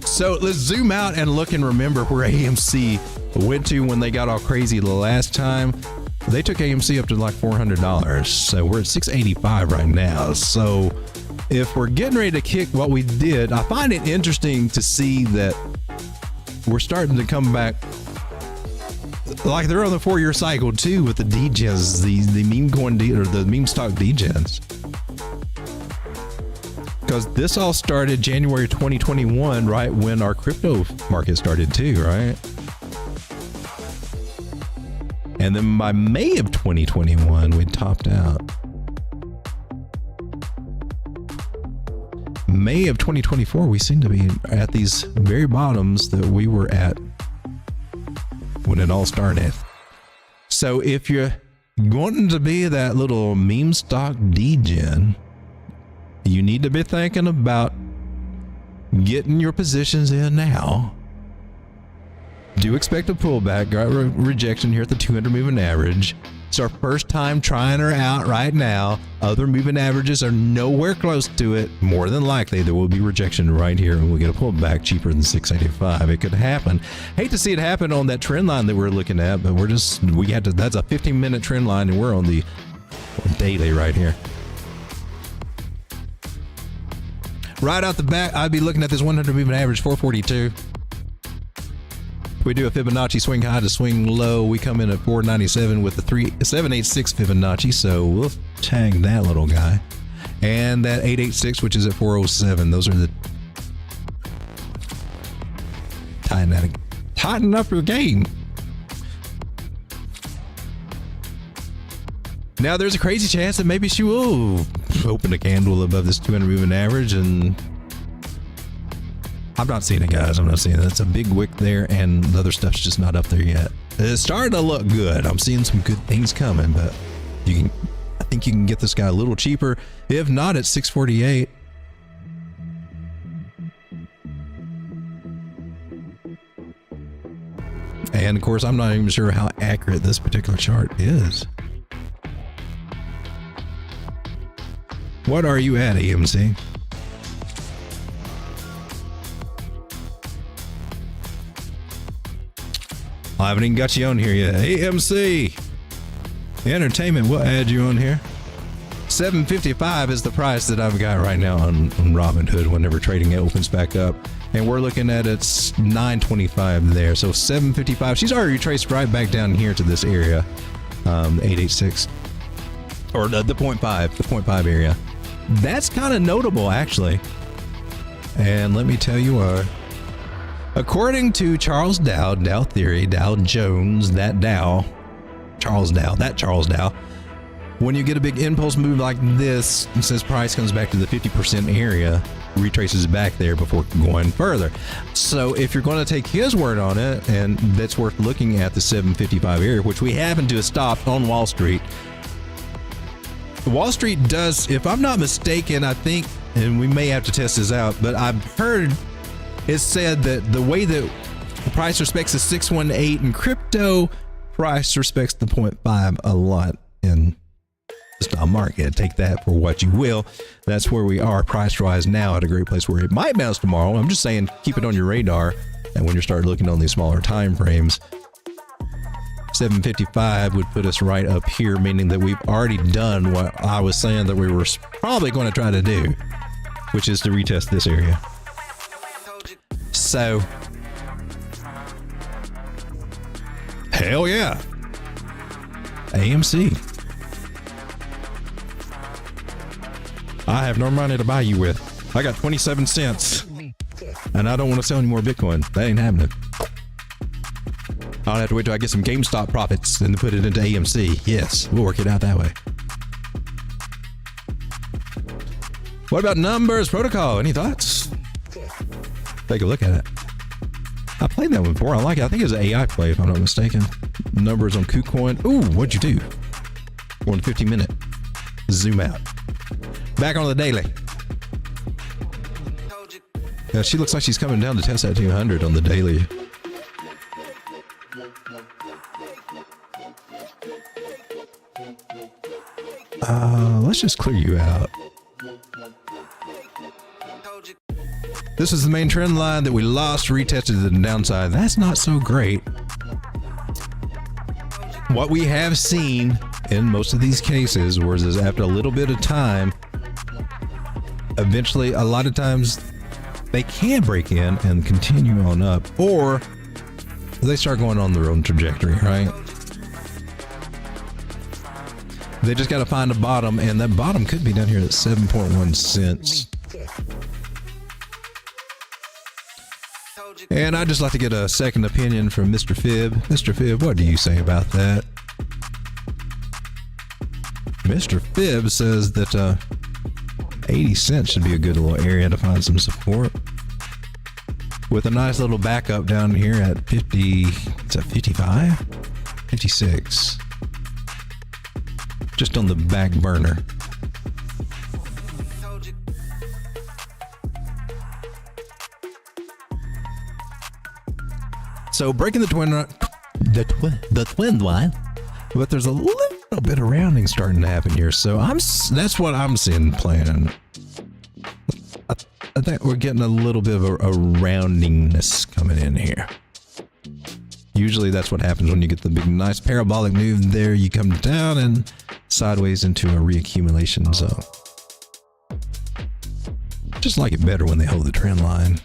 So let's zoom out and look and remember where AMC went to when they got all crazy the last time. They took AMC up to like $400. So we're at $685 right now. So if we're getting ready to kick what we did, I find it interesting to see that we're starting to come back like they're on the 4-year cycle too with the Degens, the meme coin or the meme stock Degens. Because this all started January 2021, right when our crypto market started too, right? And then by May of 2021, we topped out. May of 2024, we seem to be at these very bottoms that we were at when it all started. So if you're wanting to be that little meme stock degen, you need to be thinking about getting your positions in now. Do expect a pullback, got rejection here at the 200 moving average. It's our first time trying her out right now. Other moving averages are nowhere close to it. More than likely, there will be rejection right here and we'll get a pullback cheaper than 685. It could happen. Hate to see it happen on that trend line that we're looking at, but that's a 15-minute trend line and we're on the daily right here. Right out the back, I'd be looking at this 100 moving average, 442. We do a Fibonacci swing high to swing low. We come in at 497 with the 786 Fibonacci, so we'll tag that little guy. And that 886, which is at 407. Those are the tighten up your game. Now there's a crazy chance that maybe she will open a candle above this 200 moving average and I'm not seeing it, guys. I'm not seeing it. It's a big wick there, and the other stuff's just not up there yet. It's starting to look good. I'm seeing some good things coming, but I think you can get this guy a little cheaper. If not, at 648. And of course, I'm not even sure how accurate this particular chart is. What are you at, AMC? I haven't even got you on here yet. AMC Entertainment, we'll add you on here. $7.55 is the price that I've got right now on Robinhood whenever trading opens back up. And we're looking at it's $9.25 there. So $7.55. She's already traced right back down here to this area. 886. Or the 0.5 area. That's kind of notable, actually. And let me tell you what. According to Charles Dow, Dow Theory, Dow Jones, Charles Dow, when you get a big impulse move like this, since price comes back to the 50% area, retraces back there before going further. So if you're going to take his word on it, and that's worth looking at the 755 area, which we happen to have stopped on Wall Street. Wall Street does, if I'm not mistaken, I think, and we may have to test this out, but I've heard it said that the way that the price respects the 618 and crypto price respects the 0.5 a lot in the stock market. Take that for what you will. That's where we are price-wise now, at a great place where it might bounce tomorrow. I'm just saying, keep it on your radar. And when you start looking on these smaller time frames, 755 would put us right up here, meaning that we've already done what I was saying that we were probably going to try to do, which is to retest this area. So, hell yeah. AMC. I have no money to buy you with. I got 27 cents. And I don't want to sell any more Bitcoin. That ain't happening. I'll have to wait till I get some GameStop profits and put it into AMC. Yes, we'll work it out that way. What about Numbers Protocol? Any thoughts? Take a look at it. I played that one before. I like it. I think it's an AI play, if I'm not mistaken. Numbers on KuCoin. Ooh, what'd you do? Going 15-minute. Zoom out. Back on the daily. Yeah, she looks like she's coming down to test that 200 on the daily. Let's just clear you out. This is the main trend line that we lost, retested to the downside. That's not so great. What we have seen in most of these cases was after a little bit of time, eventually, a lot of times, they can break in and continue on up, or they start going on their own trajectory, right? They just got to find a bottom, and that bottom could be down here at 7.1 cents. And I'd just like to get a second opinion from Mr. Fib. Mr. Fib, what do you say about that? Mr. Fib says that 80 cents should be a good little area to find some support. With a nice little backup down here at 50, is that 55? 56. Just on the back burner. So breaking the twin line, but there's a little bit of rounding starting to happen here. So that's what I'm seeing playing. I think we're getting a little bit of a roundingness coming in here. Usually that's what happens when you get the big nice parabolic move there. You come down and sideways into a reaccumulation zone. Just like it better when they hold the trend line.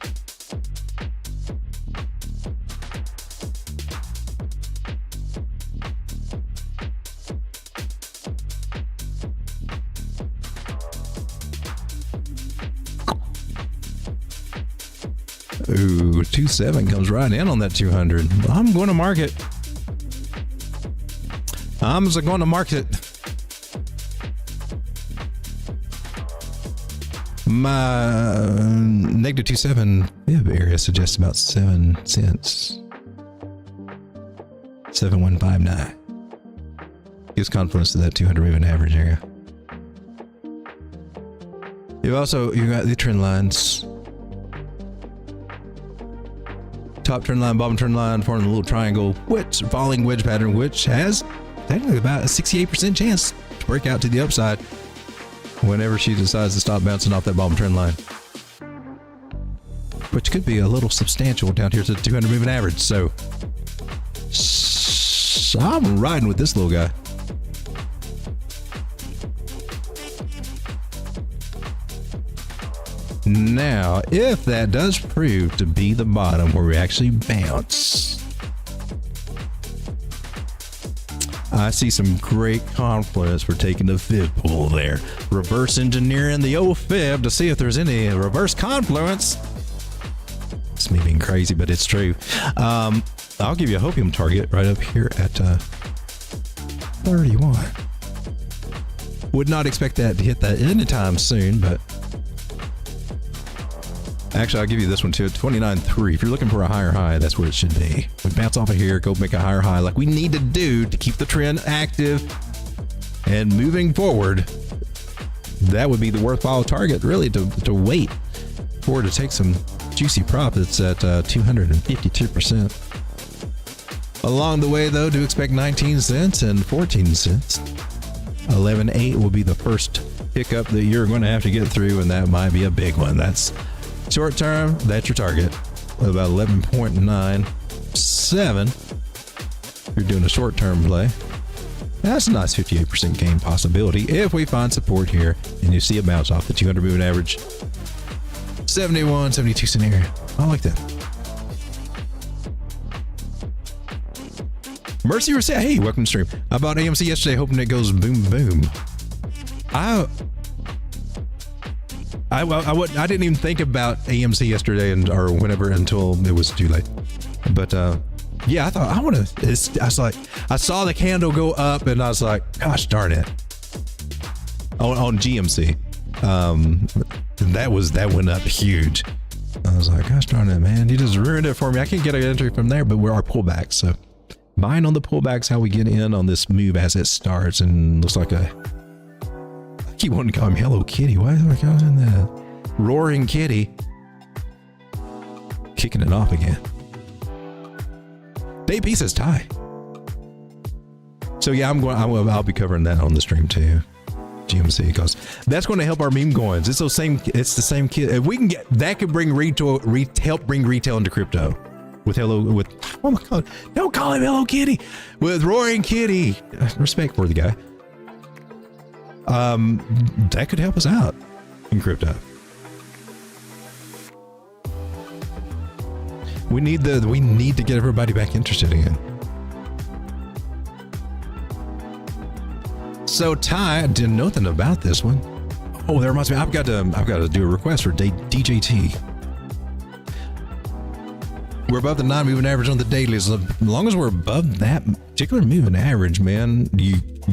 Ooh, 2.7 comes right in on that 200. I'm going to mark it. I'm going to mark it. My negative 27 fib area suggests about 7 cents. 7159. Gives confluence to that 200 moving average area. You got the trend lines. Top trend line, bottom trend line, forming a little triangle, which falling wedge pattern, which has technically about a 68% chance to break out to the upside whenever she decides to stop bouncing off that bottom trend line, which could be a little substantial down here to the 200 moving average. So I'm riding with this little guy. Now, if that does prove to be the bottom where we actually bounce, I see some great confluence for taking the fib pool there. Reverse engineering the old fib to see if there's any reverse confluence. It's me being crazy, but it's true. I'll give you a hopium target right up here at 31. Would not expect that to hit that anytime soon, but actually, I'll give you this one too. 29.3. If you're looking for a higher high, that's where it should be. We bounce off of here, go make a higher high like we need to do to keep the trend active and moving forward. That would be the worthwhile target, really, to wait for it to take some juicy profits at 252%. Along the way, though, do expect 19 cents and 14 cents. 11.8 will be the first hiccup that you're going to have to get through, and that might be a big one. That's short term, that's your target. About 11.97. You're doing a short term play. That's a nice 58% gain possibility if we find support here and you see a bounce off the 200 moving average. 71, 72 cent area. I like that. Mercy or say, hey, welcome to stream. I bought AMC yesterday hoping it goes boom, boom. I didn't even think about AMC yesterday or whenever until it was too late. But yeah, I thought I saw the candle go up and I was like, gosh darn it. On GMC. That went up huge. I was like, gosh darn it, man. You just ruined it for me. I can't get an entry from there, but we're our pullbacks. So buying on the pullbacks, how we get in on this move as it starts, and looks like I keep wanting to call him Hello Kitty. Why am I calling that? Roaring Kitty. Kicking it off again. Day piece is tie. So yeah, I'll be covering that on the stream too. GMC, because that's going to help our meme coins. It's the same kid. If we can get that, could bring help bring retail into crypto. Oh my god, don't call him Hello Kitty. With Roaring Kitty. Respect for the guy. That could help us out in crypto. We need to get everybody back interested again. So Ty, I didn't know nothing about this one. Oh, that reminds me, I've got to do a request for DJT. We're above the 9 moving average on the dailies. As long as we're above that particular moving average, man,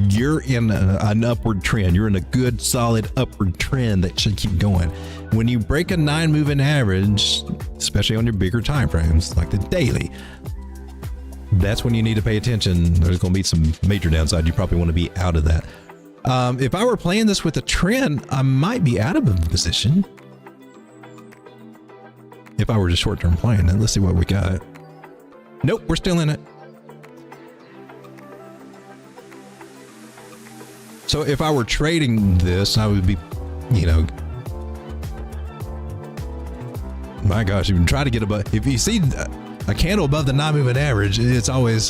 you're in an upward trend. You're in a good, solid upward trend that should keep going. When you break a 9 moving average, especially on your bigger time frames like the daily, that's when you need to pay attention. There's going to be some major downside. You probably want to be out of that. If I were playing this with a trend, I might be out of a position. If I were just short-term playing it. Let's see what we got. Nope, we're still in it. So if I were trading this, I would be, my gosh, you can try to get above. If you see a candle above the 9 moving average, it's always,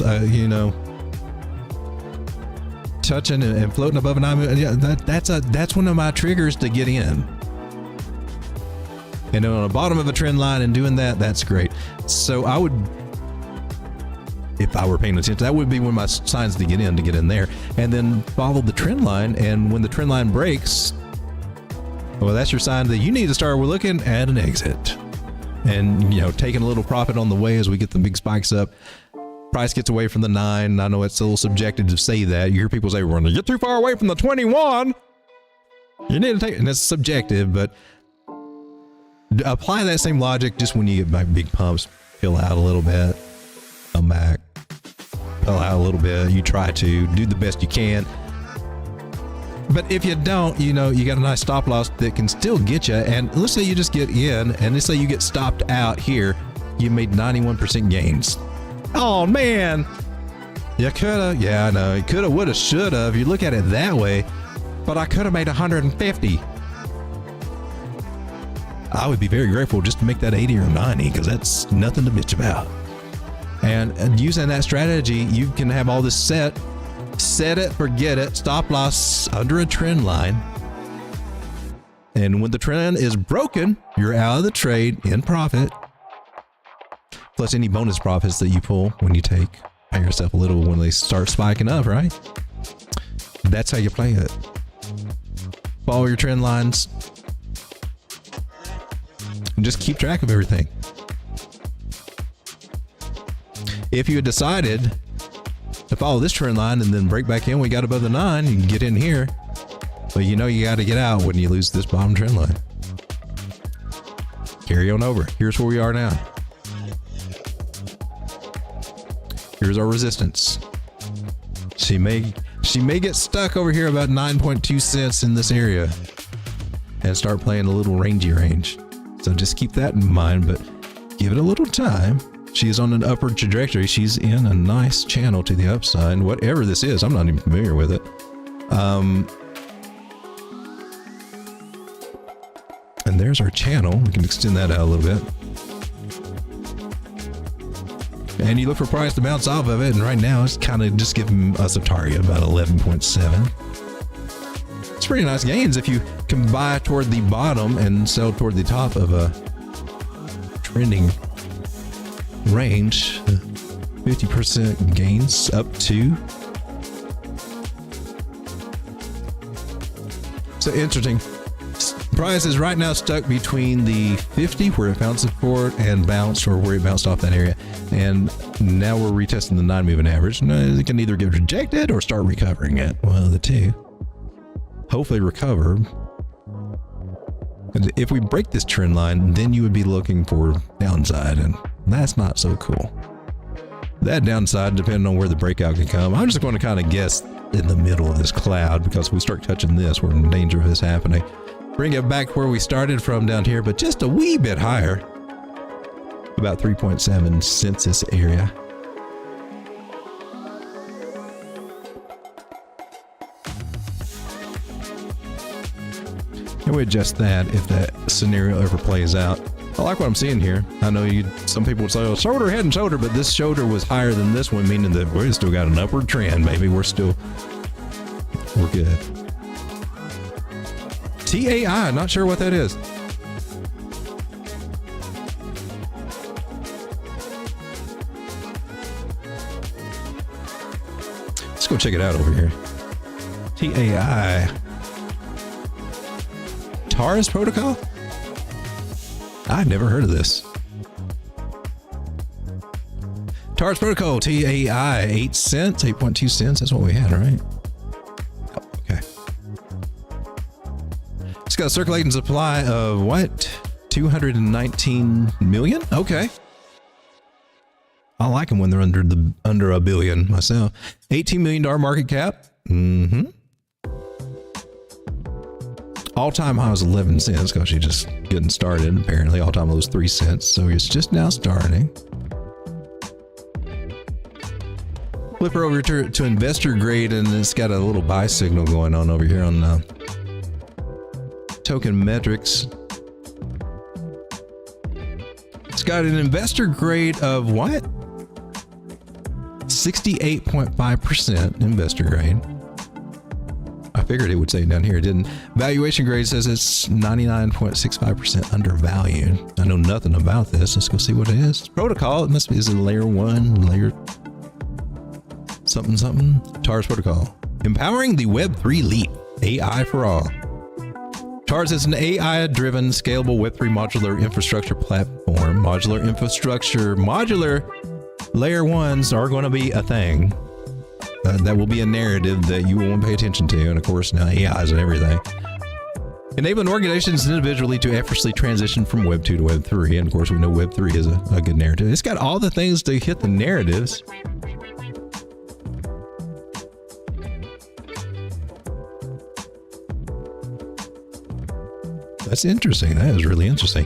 touching and floating above a 9 moving. Yeah, that's one of my triggers to get in. And on the bottom of a trend line and doing that, that's great. So I would, if I were paying attention, that would be one of my signs to get in there, and then follow the trend line. And when the trend line breaks, well, that's your sign that you need to start looking at an exit. And, taking a little profit on the way as we get the big spikes up. Price gets away from the 9. I know it's a little subjective to say that. You hear people say, we're going to get too far away from the 21. You need to take, and it's subjective, but Apply that same logic just when you get back big pumps. Fill out a little bit, come back, fill out a little bit. You try to do the best you can. But if you don't, you know, you got a nice stop loss that can still get you. And let's say you just get in, and let's say you get stopped out here. You made 91% gains. Oh, man. You could have, yeah, I know. You could have, would have, should have. You look at it that way. But I could have made 150. I would be very grateful just to make that 80 or 90, because that's nothing to bitch about. And using that strategy, you can have all this set it, forget it, stop loss under a trend line. And when the trend is broken, you're out of the trade in profit. Plus any bonus profits that you pull when you pay yourself a little when they start spiking up, right? That's how you play it. Follow your trend lines. And just keep track of everything. If you had decided to follow this trend line and then break back in, we got above the 9, you can get in here. But you know you got to get out when you lose this bottom trend line. Carry on over. Here's where we are now. Here's our resistance. She may get stuck over here about 9.2 cents in this area and start playing a little rangy range. So just keep that in mind, but give it a little time. She is on an upward trajectory. She's in a nice channel to the upside. Whatever this is, I'm not even familiar with it. And there's our channel. We can extend that out a little bit. And you look for price to bounce off of it, and right now it's kind of just giving us a target about 11.7. It's pretty nice gains if you can buy toward the bottom and sell toward the top of a trending range. 50% gains up to. So interesting. Price is right now stuck between the 50 where it found support and bounced, or where it bounced off that area, and now we're retesting the 9 moving average. It can either get rejected or start recovering it. Well, the two. Hopefully recover. And if we break this trend line, then you would be looking for downside, and that's not so cool. That downside, depending on where the breakout can come, I'm just going to kind of guess in the middle of this cloud, because if we start touching this, we're in danger of this happening. Bring it back where we started from down here, but just a wee bit higher. About 3.7 cents this area. And we adjust that if that scenario ever plays out. I like what I'm seeing here. I know some people would say, oh, shoulder, head and shoulder, but this shoulder was higher than this one, meaning that we've still got an upward trend. Maybe we're good. TAI, not sure what that is. Let's go check it out over here. TAI. Taurus Protocol? I've never heard of this. Taurus Protocol, TAI, 8 cents, 8.2 cents. That's what we had, right? Oh, okay. It's got a circulating supply of what? 219 million? Okay. I like them when they're under a billion myself. $18 million market cap. Mm-hmm. All-time high was 11 cents because she just getting started. Apparently, all-time low was 3 cents, so it's just now starting. Flip her over to investor grade, and it's got a little buy signal going on over here on Tokenmetrics. It's got an investor grade of what? 68.5% investor grade. I figured it would say down here. It didn't. Valuation grade says it's 99.65% undervalued. I know nothing about this. Let's go see what it is. Protocol. It must be, is it layer 1, layer something? TARS Protocol. Empowering the Web3 leap. AI for all. TARS is an AI-driven, scalable Web3 modular infrastructure platform. Modular layer 1s are going to be a thing. That will be a narrative that you won't pay attention to, and of course now AIs and everything. Enabling organizations individually to effortlessly transition from Web 2 to Web 3. And of course, we know Web 3 is a good narrative. It's got all the things to hit the narratives. That's interesting. That is really interesting.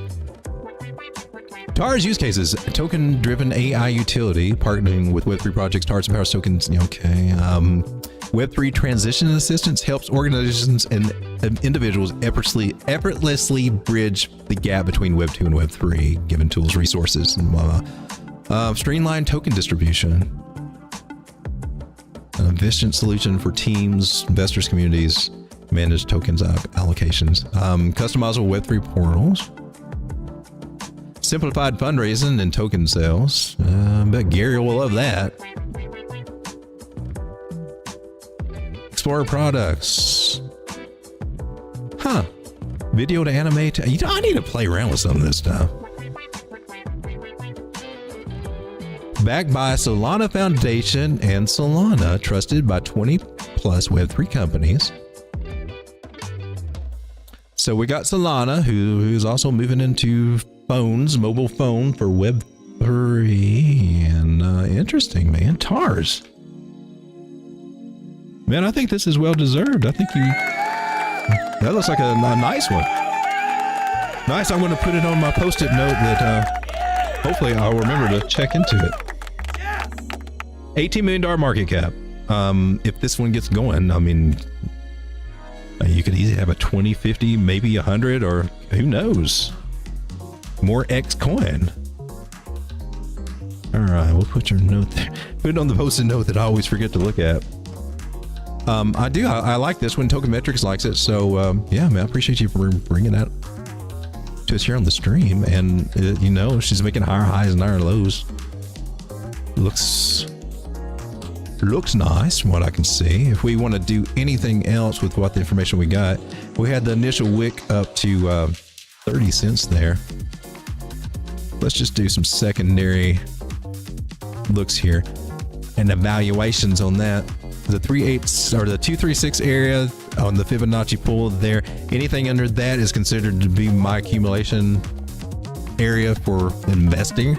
TAR's use cases: token-driven AI utility, partnering with Web3 projects. TAR's empowers tokens. Okay. Web3 transition assistance helps organizations and individuals effortlessly bridge the gap between Web 2 and Web 3, given tools, resources, and blah, blah. Streamline token distribution. An efficient solution for teams, investors, communities, manage tokens allocations. Customizable Web3 portals. Simplified fundraising and token sales. I bet Gary will love that. Explore products. Huh. Video to animate. You know, I need to play around with some of this stuff. Backed by Solana Foundation and Solana, trusted by 20 plus Web3 companies. So we got Solana, who's also moving into phones, mobile phone for Web3. And interesting, man. TARS. Man, I think this is well deserved. I think that looks like a nice one. Nice. I'm going to put it on my post-it note that hopefully I'll remember to check into it. $18 million market cap. If this one gets going, I mean, you could easily have a 20, 50, maybe 100, or who knows? More X coin. All right, we'll put your note there. Put it on the post-it note that I always forget to look at. I like this one. Tokenmetrics likes it. So, yeah, man, I appreciate you for bringing that to us here on the stream. And, you know, she's making higher highs and higher lows. Looks nice from what I can see. If we want to do anything else with what the information we got, we had the initial wick up to 30 cents there. Let's just do some secondary looks here and evaluations on that. The 3/8 or the 236 area on the Fibonacci pool there. Anything under that is considered to be my accumulation area for investing.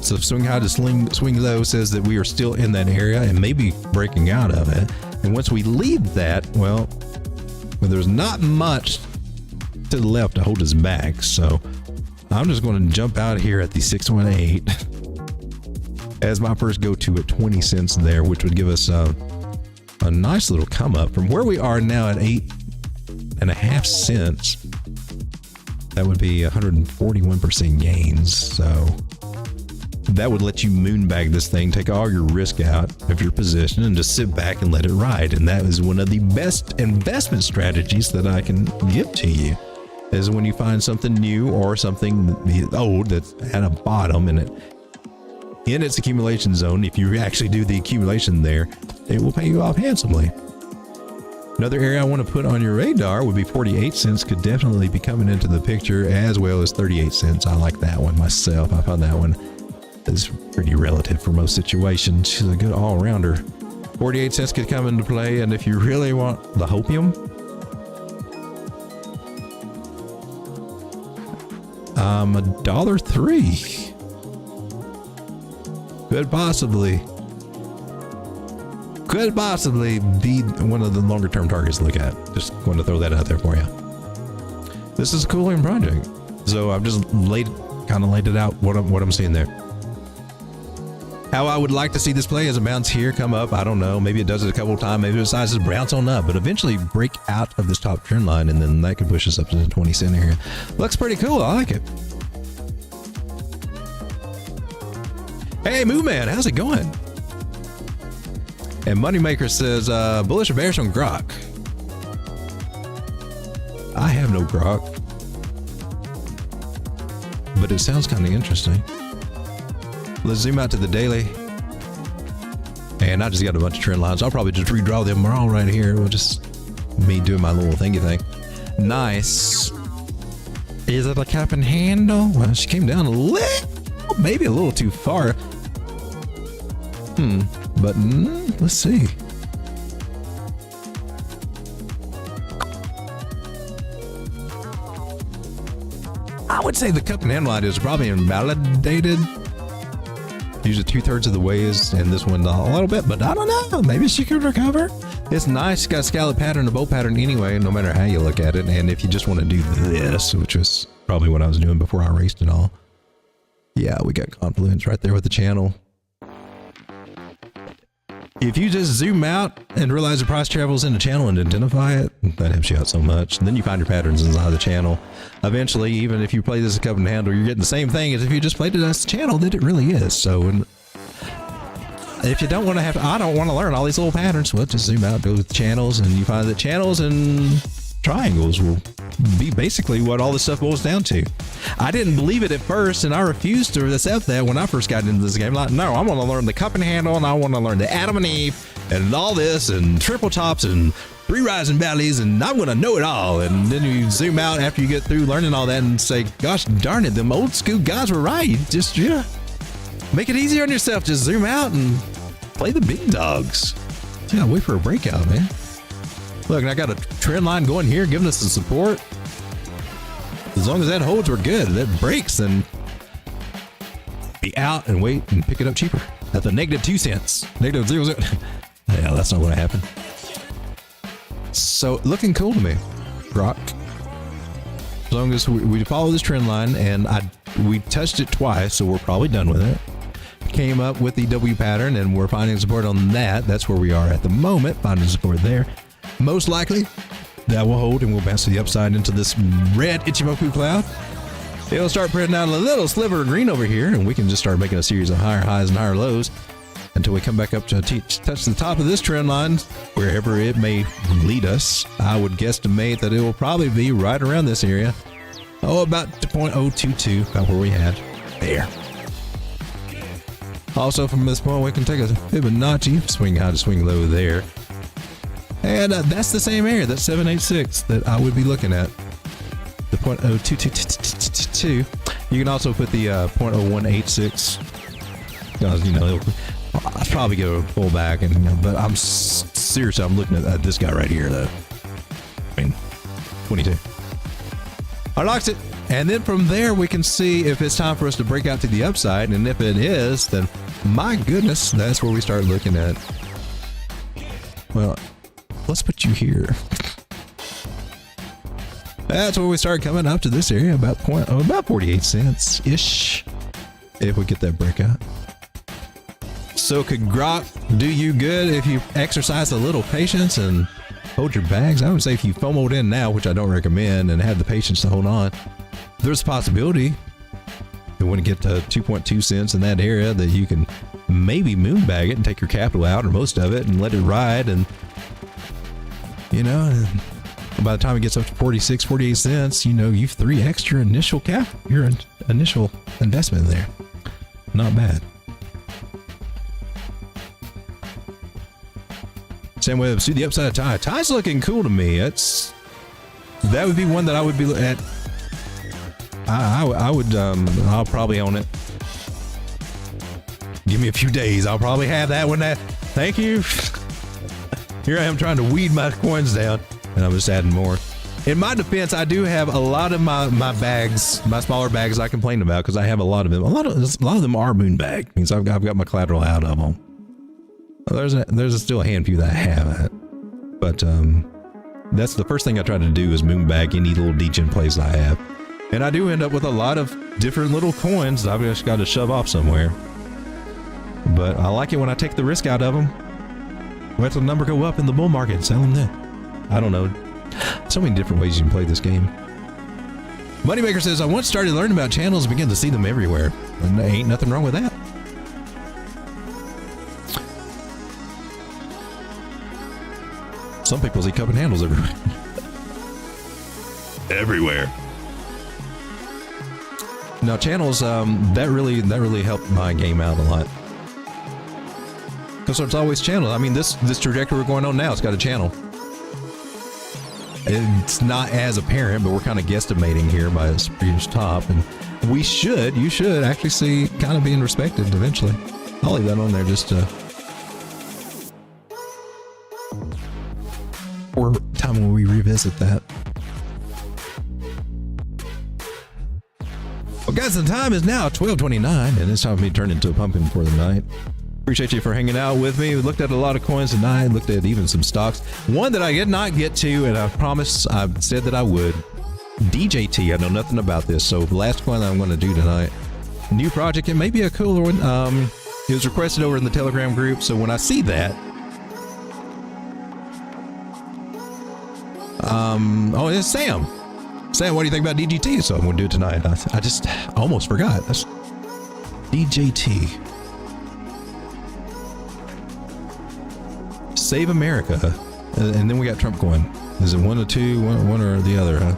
So swing high to swing low says that we are still in that area and maybe breaking out of it. And once we leave that, well, there's not much to the left to hold us back. So I'm just going to jump out here at the 618 as my first go-to at 20 cents there, which would give us a nice little come up from where we are now at 8.5 cents. That would be 141% gains. So that would let you moonbag this thing, take all your risk out of your position and just sit back and let it ride. And that is one of the best investment strategies that I can give to you, is when you find something new or something old that's at a bottom and it in its accumulation zone. If you actually do the accumulation there, it will pay you off handsomely. Another area I want to put on your radar would be 48 cents. Could definitely be coming into the picture, as well as 38 cents. I like that one myself. I found that one is pretty relative for most situations. She's a good all-rounder. 48 cents could come into play, and if you really want the hopium, $1.03 could possibly be one of the longer term targets to look at. Just going to throw that out there for you. This is a cooling project, so I've just laid it out what I'm seeing there. How I would like to see this play is a bounce here, come up. I don't know. Maybe it does it a couple of times. Maybe it decides to bounce on up, but eventually break out of this top trend line, and then that could push us up to the 20 cent area. Looks pretty cool. I like it. Hey, Moo Man, how's it going? And Moneymaker says, bullish or bearish on Grok? I have no Grok, but it sounds kind of interesting. Let's zoom out to the daily. And I just got a bunch of trend lines. I'll probably just redraw them. They're all right here. We'll just me doing my little thingy thing. Nice. Is it a cap and handle? Well, she came down a little, maybe a little too far. But let's see. would say the cup and handle idea is probably invalidated. Usually 2/3 of the ways, and this one a little bit, but I don't know. Maybe she could recover. It's nice. It's got a scallop pattern, a bow pattern anyway, no matter how you look at it. And if you just want to do this, which was probably what I was doing before I raced and all. Yeah, we got confluence right there with the channel. If you just zoom out and realize the price travels in the channel and identify it, that helps you out so much. And then you find your patterns inside the channel. Eventually, even if you play this as a cup and handle, you're getting the same thing as if you just played it as a channel that it really is. So if you don't want to have, I don't want to learn all these little patterns, well, just zoom out, go with the channels, and you find that channels and triangles will be basically what all this stuff boils down to. I didn't believe it at first, and I refused to accept that when I first got into this game. Like, no, I want to learn the cup and handle, and I want to learn the Adam and Eve, and all this, and triple tops, and 3 rising valleys, and I'm going to know it all. And then you zoom out after you get through learning all that and say, gosh darn it, them old school guys were right. Just, make it easier on yourself. Just zoom out and play the big dogs. Yeah, wait for a breakout, man. Look, and I got a trend line going here, giving us the support. As long as that holds, we're good. If that breaks, then be out and wait and pick it up cheaper at the -2 cents. -0. Yeah, that's not going to happen. So looking cool to me, Rock. As long as we follow this trend line, and we touched it twice, so we're probably done with it. Came up with the W pattern, and we're finding support on that. That's where we are at the moment, finding support there. Most likely, that will hold, and we'll bounce to the upside into this red Ichimoku cloud. It'll start printing out a little sliver of green over here, and we can just start making a series of higher highs and higher lows until we come back up to touch the top of this trend line, wherever it may lead us. I would guesstimate that it will probably be right around this area. Oh, about 0.022, about where we had there. Also, from this point, we can take a Fibonacci, swing high to swing low there. And that's the same area, that's 786 that I would be looking at. The 0.022. You can also put the 0.0186. Because, it'll probably go full back. But I'm seriously, I'm looking at this guy right here, though. 22. Unlocks it. And then from there, we can see if it's time for us to break out to the upside. And if it is, then my goodness, that's where we start looking at. Well, let's put you here. That's where we start coming up to this area, about 48 cents ish, if we get that breakout. So could Grok do you good if you exercise a little patience and hold your bags? I would say if you FOMO'd in now, which I don't recommend, and have the patience to hold on, there's a possibility you want to get to 2.2 cents in that area that you can maybe moonbag it and take your capital out or most of it and let it ride. And by the time it gets up to 46, 48 cents, you've 3x'd your initial your initial investment there. Not bad. Same way to the upside of Tie. Tie's looking cool to me. That would be one that I would be at. I'll probably own it. Give me a few days. I'll probably have that one. Thank you. Here I am trying to weed my coins down, and I'm just adding more. In my defense, I do have a lot of my bags, my smaller bags I complained about because I have a lot of them. A lot of them are moon bag. Means I've got my collateral out of them. There's still a handful that I have, but that's the first thing I try to do is moon bag any little degen plays I have, and I do end up with a lot of different little coins that I've just got to shove off somewhere. But I like it when I take the risk out of them. Let the number go up in the bull market, sell them then. I don't know. So many different ways you can play this game. Moneymaker says, I once started learning about channels and began to see them everywhere. And there ain't nothing wrong with that. Some people see cup and handles everywhere. Everywhere. Now channels, that really helped my game out a lot. Because it's always channel. I mean, this trajectory we're going on now, it's got a channel. It's not as apparent, but we're kind of guesstimating here by its previous top, and you should actually see kind of being respected eventually. I'll leave that on there just for time when we revisit that. Well, guys, the time is now 12:29, and it's time for me to turn into a pumpkin for the night. Appreciate you for hanging out with me. We looked at a lot of coins tonight, looked at even some stocks. One that I did not get to, and I promised, I said that I would. DJT, I know nothing about this, so the last coin that I'm going to do tonight. New project, it may be a cooler one. It was requested over in the Telegram group, so when I see that, oh, it's Sam. Sam, what do you think about DJT? So I'm going to do it tonight. I just almost forgot. That's DJT. Save America. And then we got Trump coin. Is it one or two, one or the other, huh?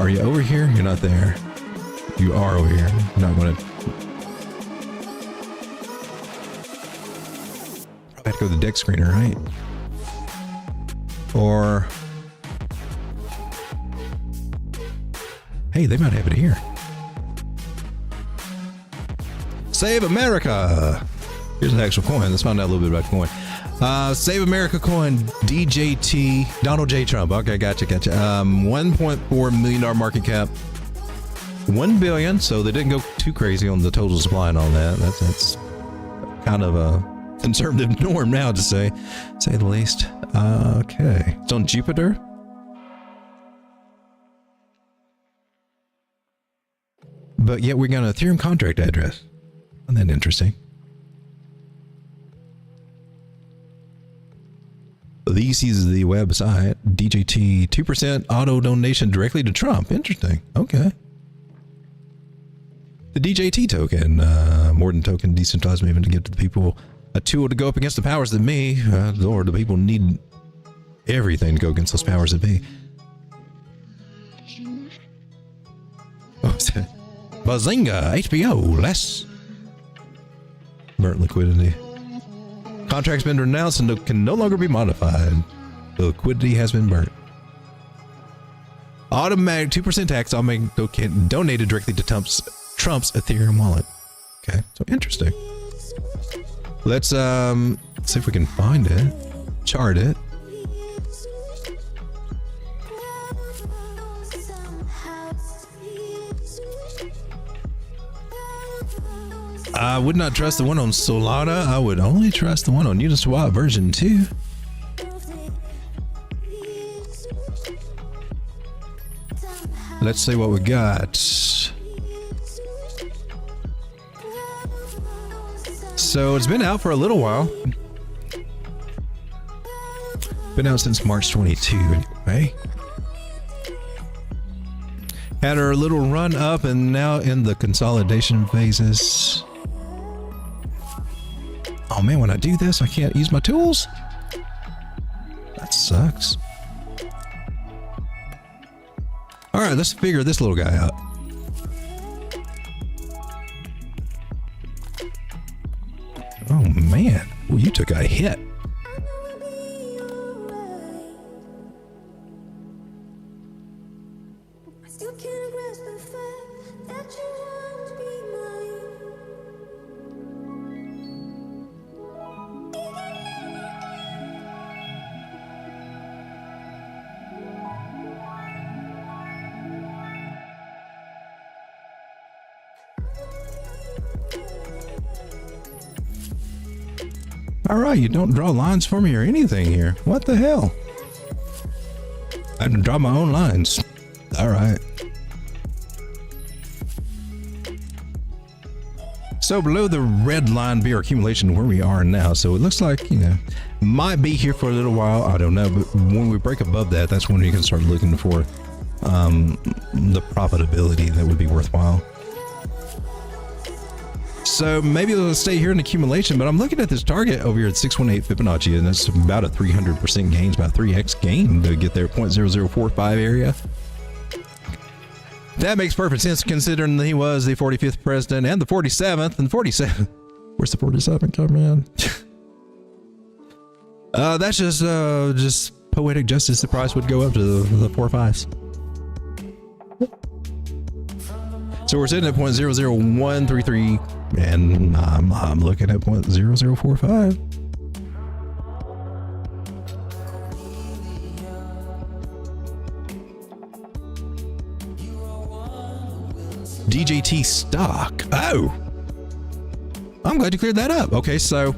Are you over here? You're not there. You are over here. You're not going to. Probably have to go to the deck screener, right? Or. Hey, they might have it here. Save America. Here's an actual coin. Let's find out a little bit about the coin. Save America coin, DJT, Donald J. Trump. Okay, gotcha. $1.4 million market cap. 1 billion. So they didn't go too crazy on the total supply and all that. That's kind of a conservative norm now to say the least. Okay. It's on Jupiter. But yet we got an Ethereum contract address. Isn't that interesting? This is the website. DJT 2% auto donation directly to Trump. Interesting. Okay. The DJT token, more than token, decentralized movement to give to the people a tool to go up against the powers that be. Lord, the people need everything to go against those powers that be. What's that? Bazinga, HBO, less. Burnt liquidity. Contract's been renounced and can no longer be modified. The liquidity has been burnt. Automatic 2% tax on make donated directly to Trump's Ethereum wallet. Okay, so interesting. Let's see if we can find it, chart it. I would not trust the one on Solana. I would only trust the one on Uniswap version 2. Let's see what we got. So it's been out for a little while. Been out since March 22 anyway. Had our little run up and now in the consolidation phases. Oh man, when I do this, I can't use my tools. That sucks. All right, let's figure this little guy out. Oh man, well, you took a hit. All right, you don't draw lines for me or anything here. What the hell? I can draw my own lines. All right. So below the red line be our accumulation where we are now. So it looks like, you know, might be here for a little while. I don't know. But when we break above that, that's when you can start looking for the profitability that would be worthwhile. So maybe it'll stay here in accumulation, but I'm looking at this target over here at 618 Fibonacci, and that's about a 300% gain, it's about 3x gain to get there, 0.0045 area. That makes perfect sense considering that he was the 45th president and the 47th and 47th. Where's the 47th come in? That's just poetic justice. The price would go up to the 4 5s. So we're sitting at 0.00133, and I'm looking at 0.0045. DJT stock. Oh, I'm glad you cleared that up. Okay, so,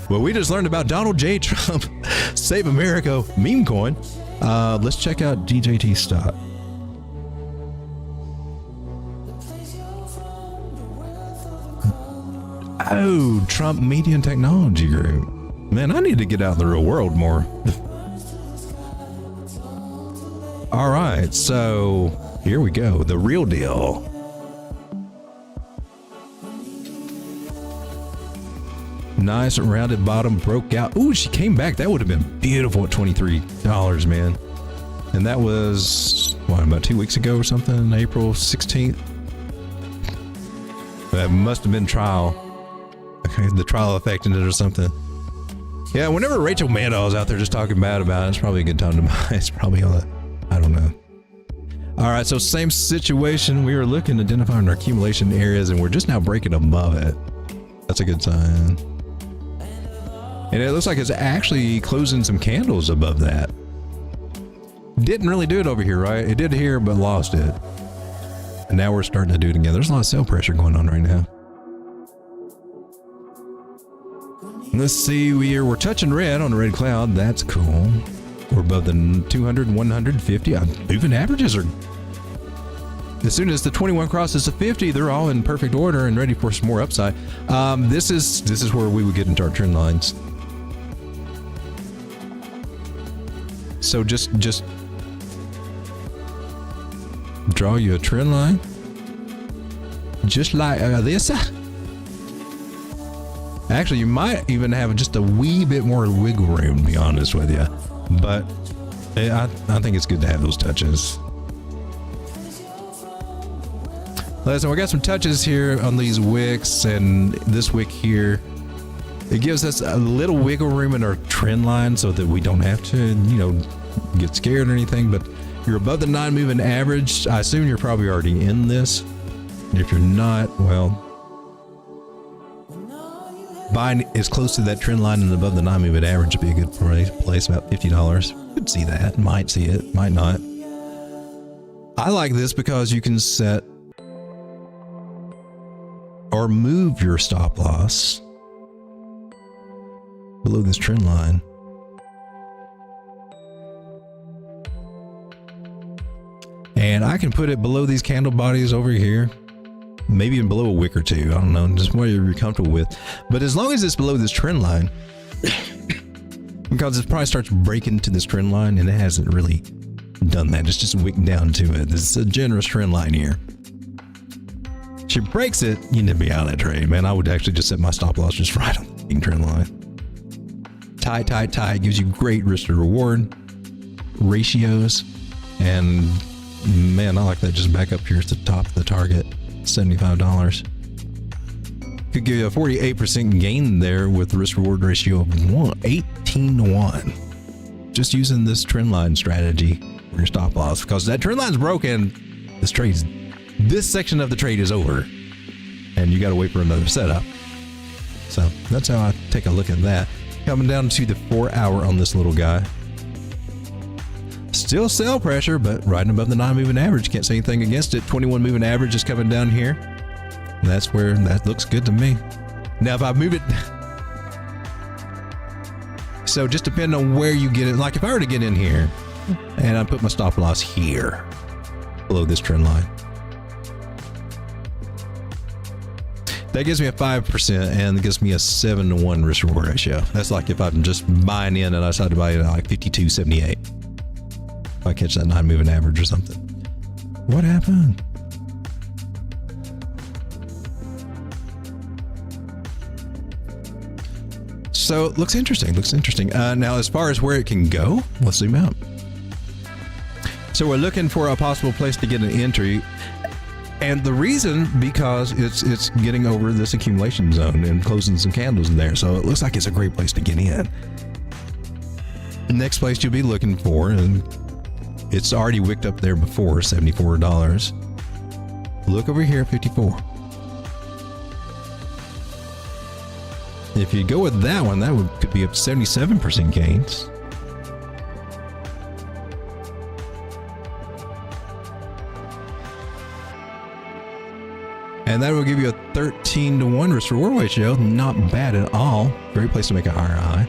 well, we just learned about Donald J. Trump, Save America meme coin. Let's check out DJT stock. Oh, Trump Media and Technology Group. Man, I need to get out in the real world more. All right, so here we go. The real deal. Nice rounded bottom, broke out. Ooh, she came back. That would have been beautiful at $23, man. And that was, what, about 2 weeks ago or something? April 16th? That must have been trial. Okay, the trial affected it or something. Yeah, whenever Rachel Maddow's out there just talking bad about it, it's probably a good time to buy. It's probably all that. I don't know. All right, so same situation. We were looking to identify our accumulation areas, and we're just now breaking above it. That's a good sign. And it looks like it's actually closing some candles above that. Didn't really do it over here, right? It did here, but lost it. And now we're starting to do it again. There's a lot of sell pressure going on right now. Let's see, we're touching red on the red cloud. That's cool. We're above the 200, 150. Moving averages are, as soon as the 21 crosses the 50, they're all in perfect order and ready for some more upside. This is where we would get into our trend lines. So just draw you a trend line, just like this. Actually, you might even have just a wee bit more wiggle room, to be honest with you. But I think it's good to have those touches. Listen, we got some touches here on these wicks, and this wick here. It gives us a little wiggle room in our trend line so that we don't have to, get scared or anything. But you're above the 9 moving average. I assume you're probably already in this. And if you're not, well, buying as close to that trend line and above the 9 moving average would be a good place, about $50. Could see that, might see it, might not. I like this because you can set or move your stop loss below this trend line. And I can put it below these candle bodies over here. Maybe even below a wick or two. I don't know, just whatever you're comfortable with. But as long as it's below this trend line, because it probably starts breaking to this trend line, and it hasn't really done that. It's just wicked down to it. This is a generous trend line here. If she breaks it, you need to be out of that trade, man. I would actually just set my stop loss just right on the trend line. Tight gives you great risk to reward ratios, and man, I like that. Just back up here at the top of the target, $75. Could give you a 48% gain there with the risk reward ratio of 18 to 1. Just using this trend line strategy for your stop loss, because that trend line's broken. This section of the trade is over, and you got to wait for another setup. So that's how I take a look at that. Coming down to the 4 hour on this little guy. Still sell pressure, but riding above the 9 moving average. Can't say anything against it. 21 moving average is coming down here. And that's where that looks good to me. Now, if I move it, so just depending on where you get it. Like if I were to get in here and I put my stop loss here below this trend line, that gives me a 5% and it gives me a 7 to 1 risk reward ratio. That's like if I'm just buying in and I decide to buy it at like 52.78. If I catch that 9 moving average or something. What happened? So it looks interesting. Now, as far as where it can go, let's zoom out. So we're looking for a possible place to get an entry. And the reason, because it's getting over this accumulation zone and closing some candles in there. So it looks like it's a great place to get in. The next place you'll be looking for, and it's already wicked up there before, $74. Look over here at 54. If you go with that one, that could be up 77% gains. And that will give you a 13-to-1 risk reward ratio. Not bad at all. Great place to make a higher high.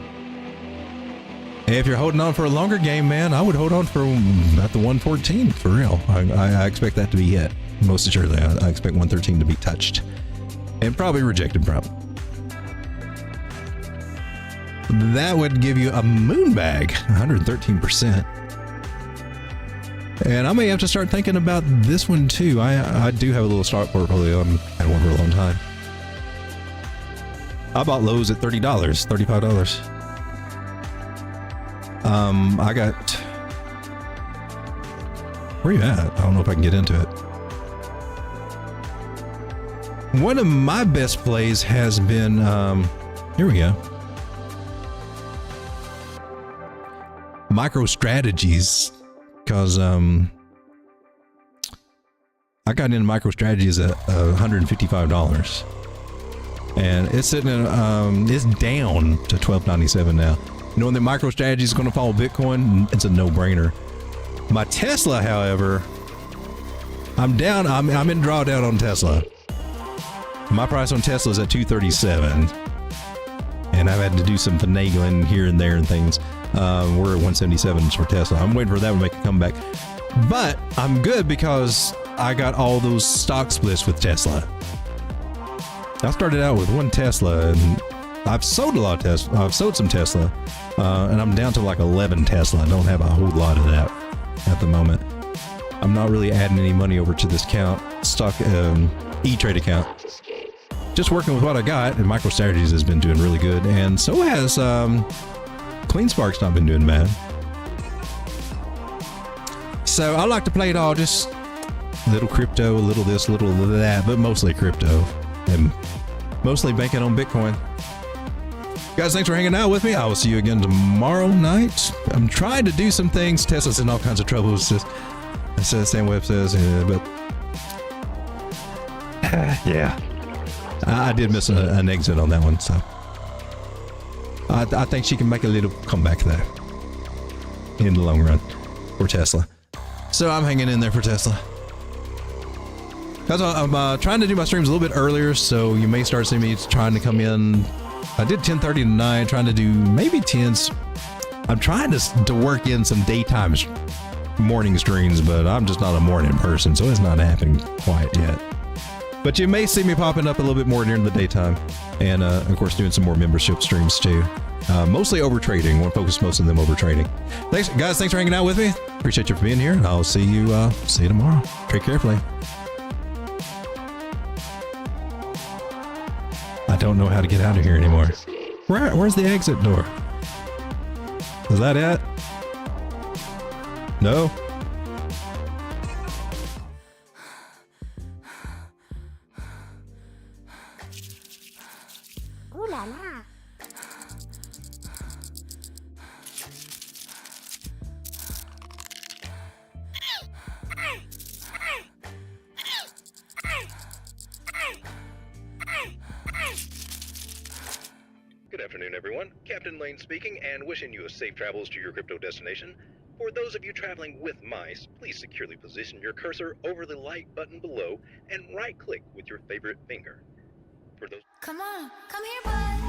And if you're holding on for a longer game, man, I would hold on for at the 114 for real. I expect that to be hit. Most assuredly, I expect 113 to be touched. And probably rejected, probably. That would give you a moon bag, 113%. And I may have to start thinking about this one too. I do have a little stock portfolio. I've had one for a long time. I bought Lowe's at $30, $35. I got... Where you at? I don't know if I can get into it. One of my best plays has been... here we go. MicroStrategies. Because I got into MicroStrategies at $155. And it's sitting at, it's down to $12.97 now. Knowing that MicroStrategy is going to follow Bitcoin, it's a no-brainer. My Tesla, however, I'm down. I'm in drawdown on Tesla. My price on Tesla is at $237, and I've had to do some finagling here and there and things. We're at 177 for Tesla. I'm waiting for that to make a comeback, but I'm good because I got all those stock splits with Tesla. I started out with one Tesla, and I've sold a lot of Tesla. I've sold some Tesla, and I'm down to like 11 Tesla. I don't have a whole lot of that at the moment. I'm not really adding any money over to this stock E-Trade account. Just working with what I got, and MicroStrategies has been doing really good, and so has CleanSpark's not been doing bad. So I like to play it all, just a little crypto, a little this, a little that, but mostly crypto, and mostly banking on Bitcoin. Guys, thanks for hanging out with me. I will see you again tomorrow night. I'm trying to do some things. Tesla's in all kinds of trouble. It's just, Sam Webb says, but yeah, I did miss an exit on that one, so I think she can make a little comeback there in the long run for Tesla. So I'm hanging in there for Tesla. Guys, I'm trying to do my streams a little bit earlier, so you may start seeing me trying to come in. I did 10:30 tonight, trying to do maybe 10s. I'm trying to work in some daytime morning streams, but I'm just not a morning person, so it's not happening quite yet. But you may see me popping up a little bit more during the daytime, and of course doing some more membership streams too. Mostly over trading. We'll focus most of them over trading. Thanks, guys. Thanks for hanging out with me. Appreciate you for being here, and I'll see you tomorrow. Trade carefully. I don't know how to get out of here anymore. Where's the exit door? Is that it? No?
Ooh la la.
Good afternoon, everyone. Captain Lane speaking, and wishing you a safe travels to your crypto destination. For those of you traveling with mice, please securely position your cursor over the light button below and right-click with your favorite finger. For those...
Come on, come here, bud.